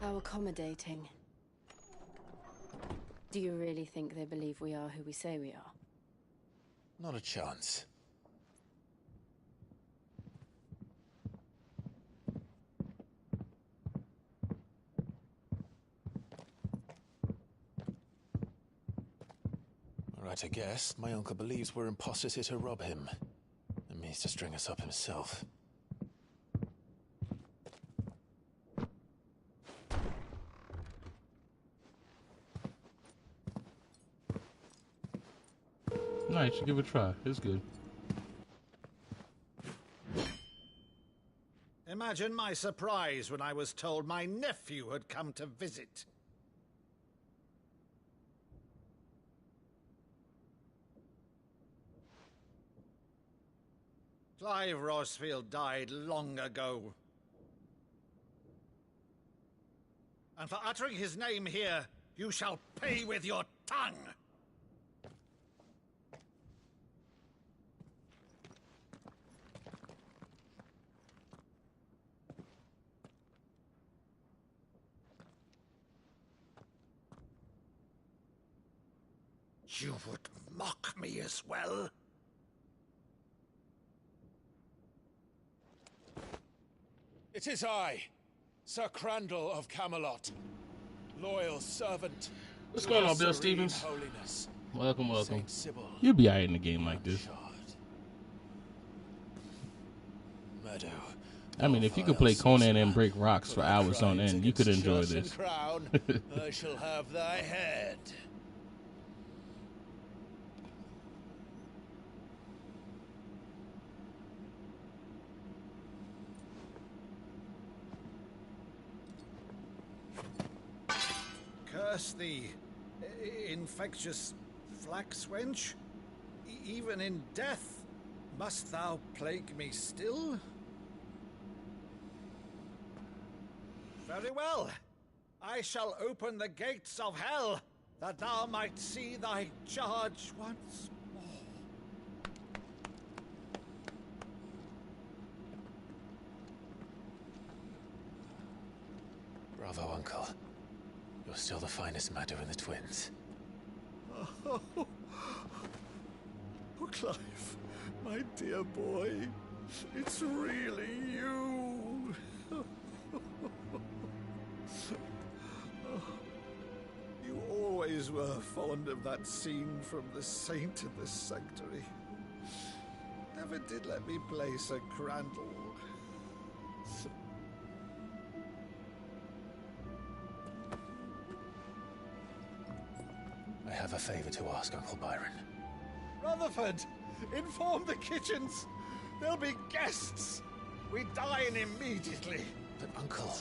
How accommodating. Do you really think they believe we are who we say we are? Not a chance. Right, I guess. My uncle believes we're imposters here to rob him. And means to string us up himself. Nice, give it a try. It's good. Imagine my surprise when I was told my nephew had come to visit. Clive Rosfield died long ago. And for uttering his name here, you shall pay with your tongue! You would mock me as well? It is I, Sir Crandall of Camelot, loyal servant. What's going on, Bill Stevens? Holiness. Welcome, welcome. Saint Sybil. You'll be alright in a game like this. Meadow. I mean, if you could play Conan and break rocks for hours on end, you could enjoy this. Crown, I shall have thy head. curse thee, infectious flax wench? Even in death, must thou plague me still? Very well. I shall open the gates of hell, that thou might see thy charge once more. Bravo, Uncle. You're still the finest Maddu in the twins. Oh, Clive, my dear boy, it's really you. You always were fond of that scene from The Saint in the Sanctuary. Never did let me play Sir Crandall. I have a favor to ask, Uncle Byron. Rutherford, inform the kitchens. There'll be guests. We dine immediately. But, Uncle...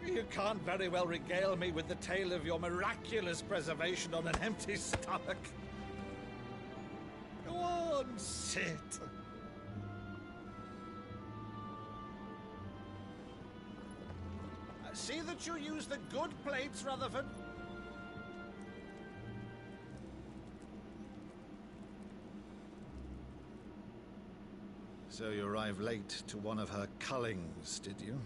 You can't very well regale me with the tale of your miraculous preservation on an empty stomach. Go on, sit. See that you use the good plates, Rutherford. So you arrived late to one of her cullings, did you?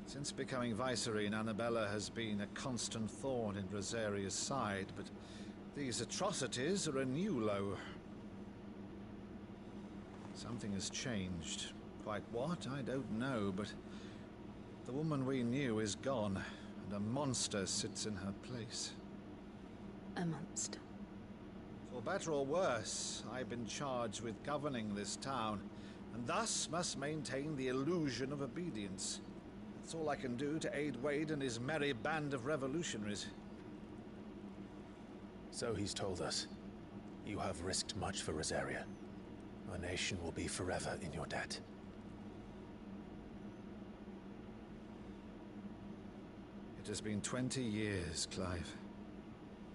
Since becoming Vicereine, Annabella has been a constant thorn in Rosaria's side, but these atrocities are a new low. Something has changed. Quite what, I don't know, but the woman we knew is gone, and a monster sits in her place. A monster? For better or worse, I've been charged with governing this town, and thus must maintain the illusion of obedience. That's all I can do to aid Wade and his merry band of revolutionaries. So he's told us. You have risked much for Rosaria. Our nation will be forever in your debt. It has been 20 years, Clive.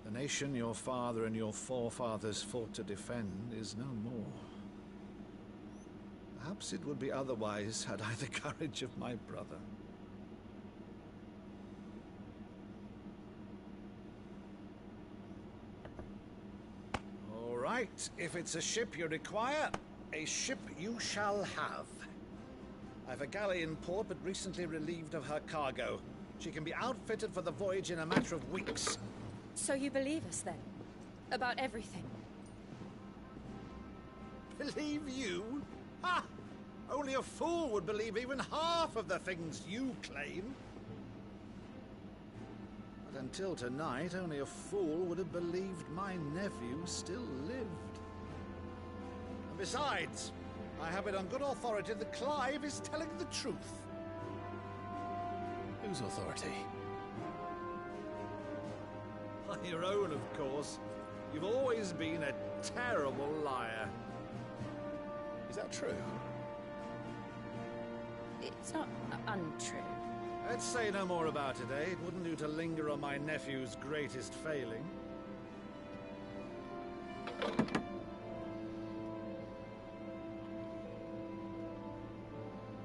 The nation your father and your forefathers fought to defend is no more. Perhaps it would be otherwise had I the courage of my brother. All right, if it's a ship you require, a ship you shall have. I've a galley in port, but recently relieved of her cargo. She can be outfitted for the voyage in a matter of weeks. So you believe us, then? About everything? Believe you? Ha! Only a fool would believe even half of the things you claim. But until tonight, only a fool would have believed my nephew still lived. And besides, I have it on good authority that Clive is telling the truth. Whose authority? On your own, of course. You've always been a terrible liar. Is that true? It's not untrue. Let's say no more about it, eh? It wouldn't do to linger on my nephew's greatest failing.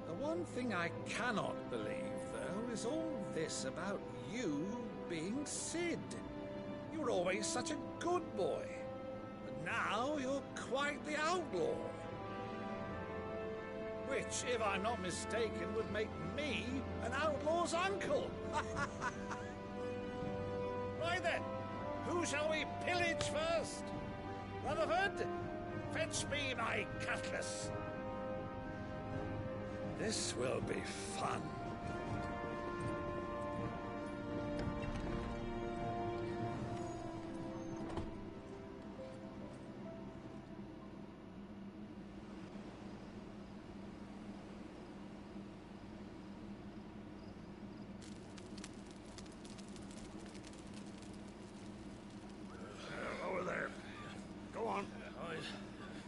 The one thing I cannot believe, though, is all this about you being Sid. You were always such a good boy, but now you're quite the outlaw. Which, if I'm not mistaken, would make me an outlaw's uncle. Right then, who shall we pillage first? Rutherford, fetch me my cutlass. This will be fun.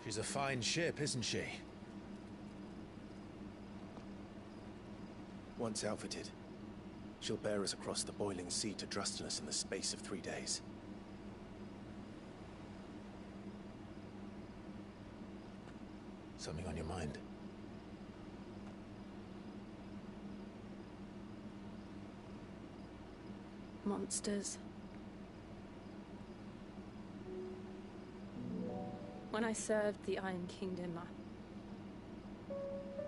She's a fine ship, isn't she? Once outfitted, She'll bear us across the boiling sea to Drustenus in the space of 3 days. Something on your mind? Monsters. When I served the Iron Kingdom,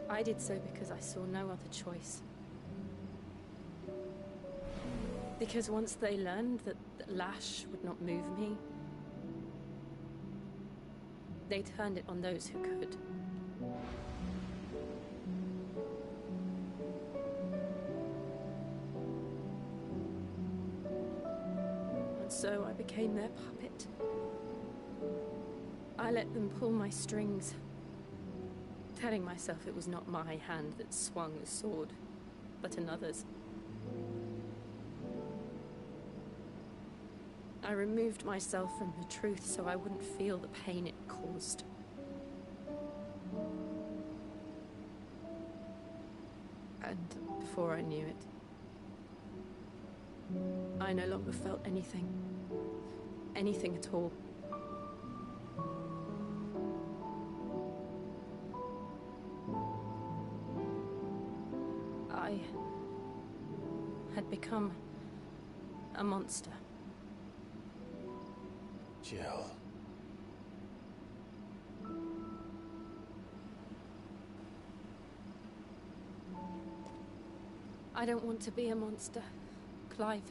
I did so because I saw no other choice. Because once they learned that Lash would not move me, they turned it on those who could. And so I became their puppet. I let them pull my strings, telling myself it was not my hand that swung the sword, but another's. I removed myself from the truth so I wouldn't feel the pain it caused. And before I knew it, I no longer felt anything. Anything at all. I had become a monster. Jill. I don't want to be a monster, Clive.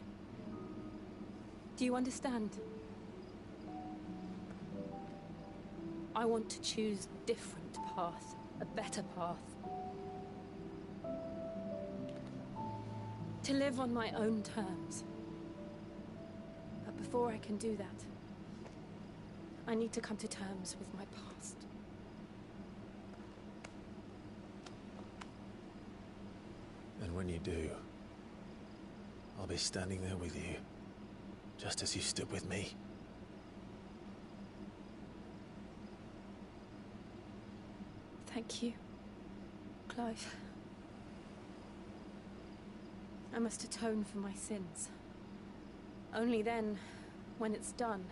Do you understand? I want to choose a different path, a better path. To live on my own terms. But before I can do that, I need to come to terms with my past. And when you do, I'll be standing there with you, just as you stood with me. Thank you, Clive. I must atone for my sins. Only then, when it's done,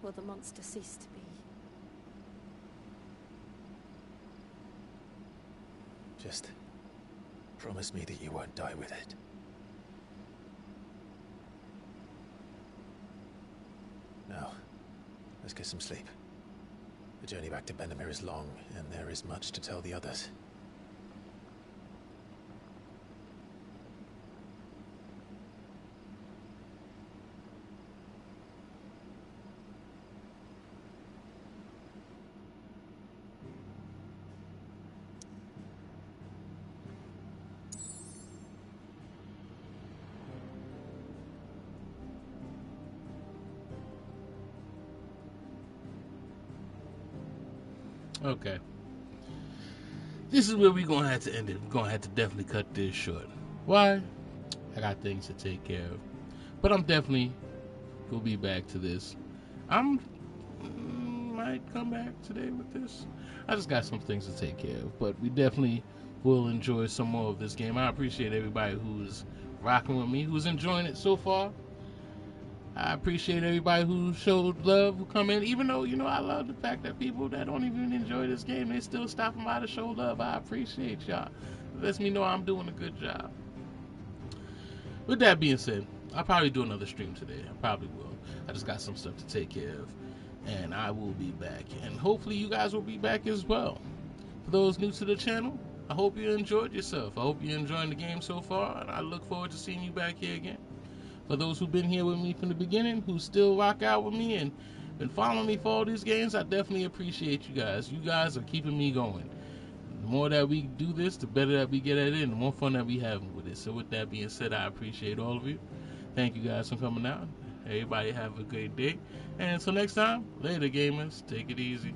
will the monster cease to be. Just promise me that you won't die with it. Now, let's get some sleep. The journey back to Benamir is long, and there is much to tell the others. Okay. This is where we're going to have to end it. We're going to have to definitely cut this short. Why? I got things to take care of. But I'm definitely going to be back to this. Might come back today with this. I just got some things to take care of. But we definitely will enjoy some more of this game. I appreciate everybody who's rocking with me, who's enjoying it so far. I appreciate everybody who showed love, who come in, even though, I love the fact that people that don't even enjoy this game, they still stopping by to show love. I appreciate y'all. It lets me know I'm doing a good job. With that being said, I'll probably do another stream today. I probably will. I just got some stuff to take care of, and I will be back. And hopefully you guys will be back as well. For those new to the channel, I hope you enjoyed yourself. I hope you're enjoying the game so far, and I look forward to seeing you back here again. For those who've been here with me from the beginning, who still rock out with me and been following me for all these games, I definitely appreciate you guys. You guys are keeping me going. The more that we do this, the better that we get at it, and the more fun that we have with it. So with that being said, I appreciate all of you. Thank you guys for coming out. Everybody have a great day. And until next time, later gamers. Take it easy.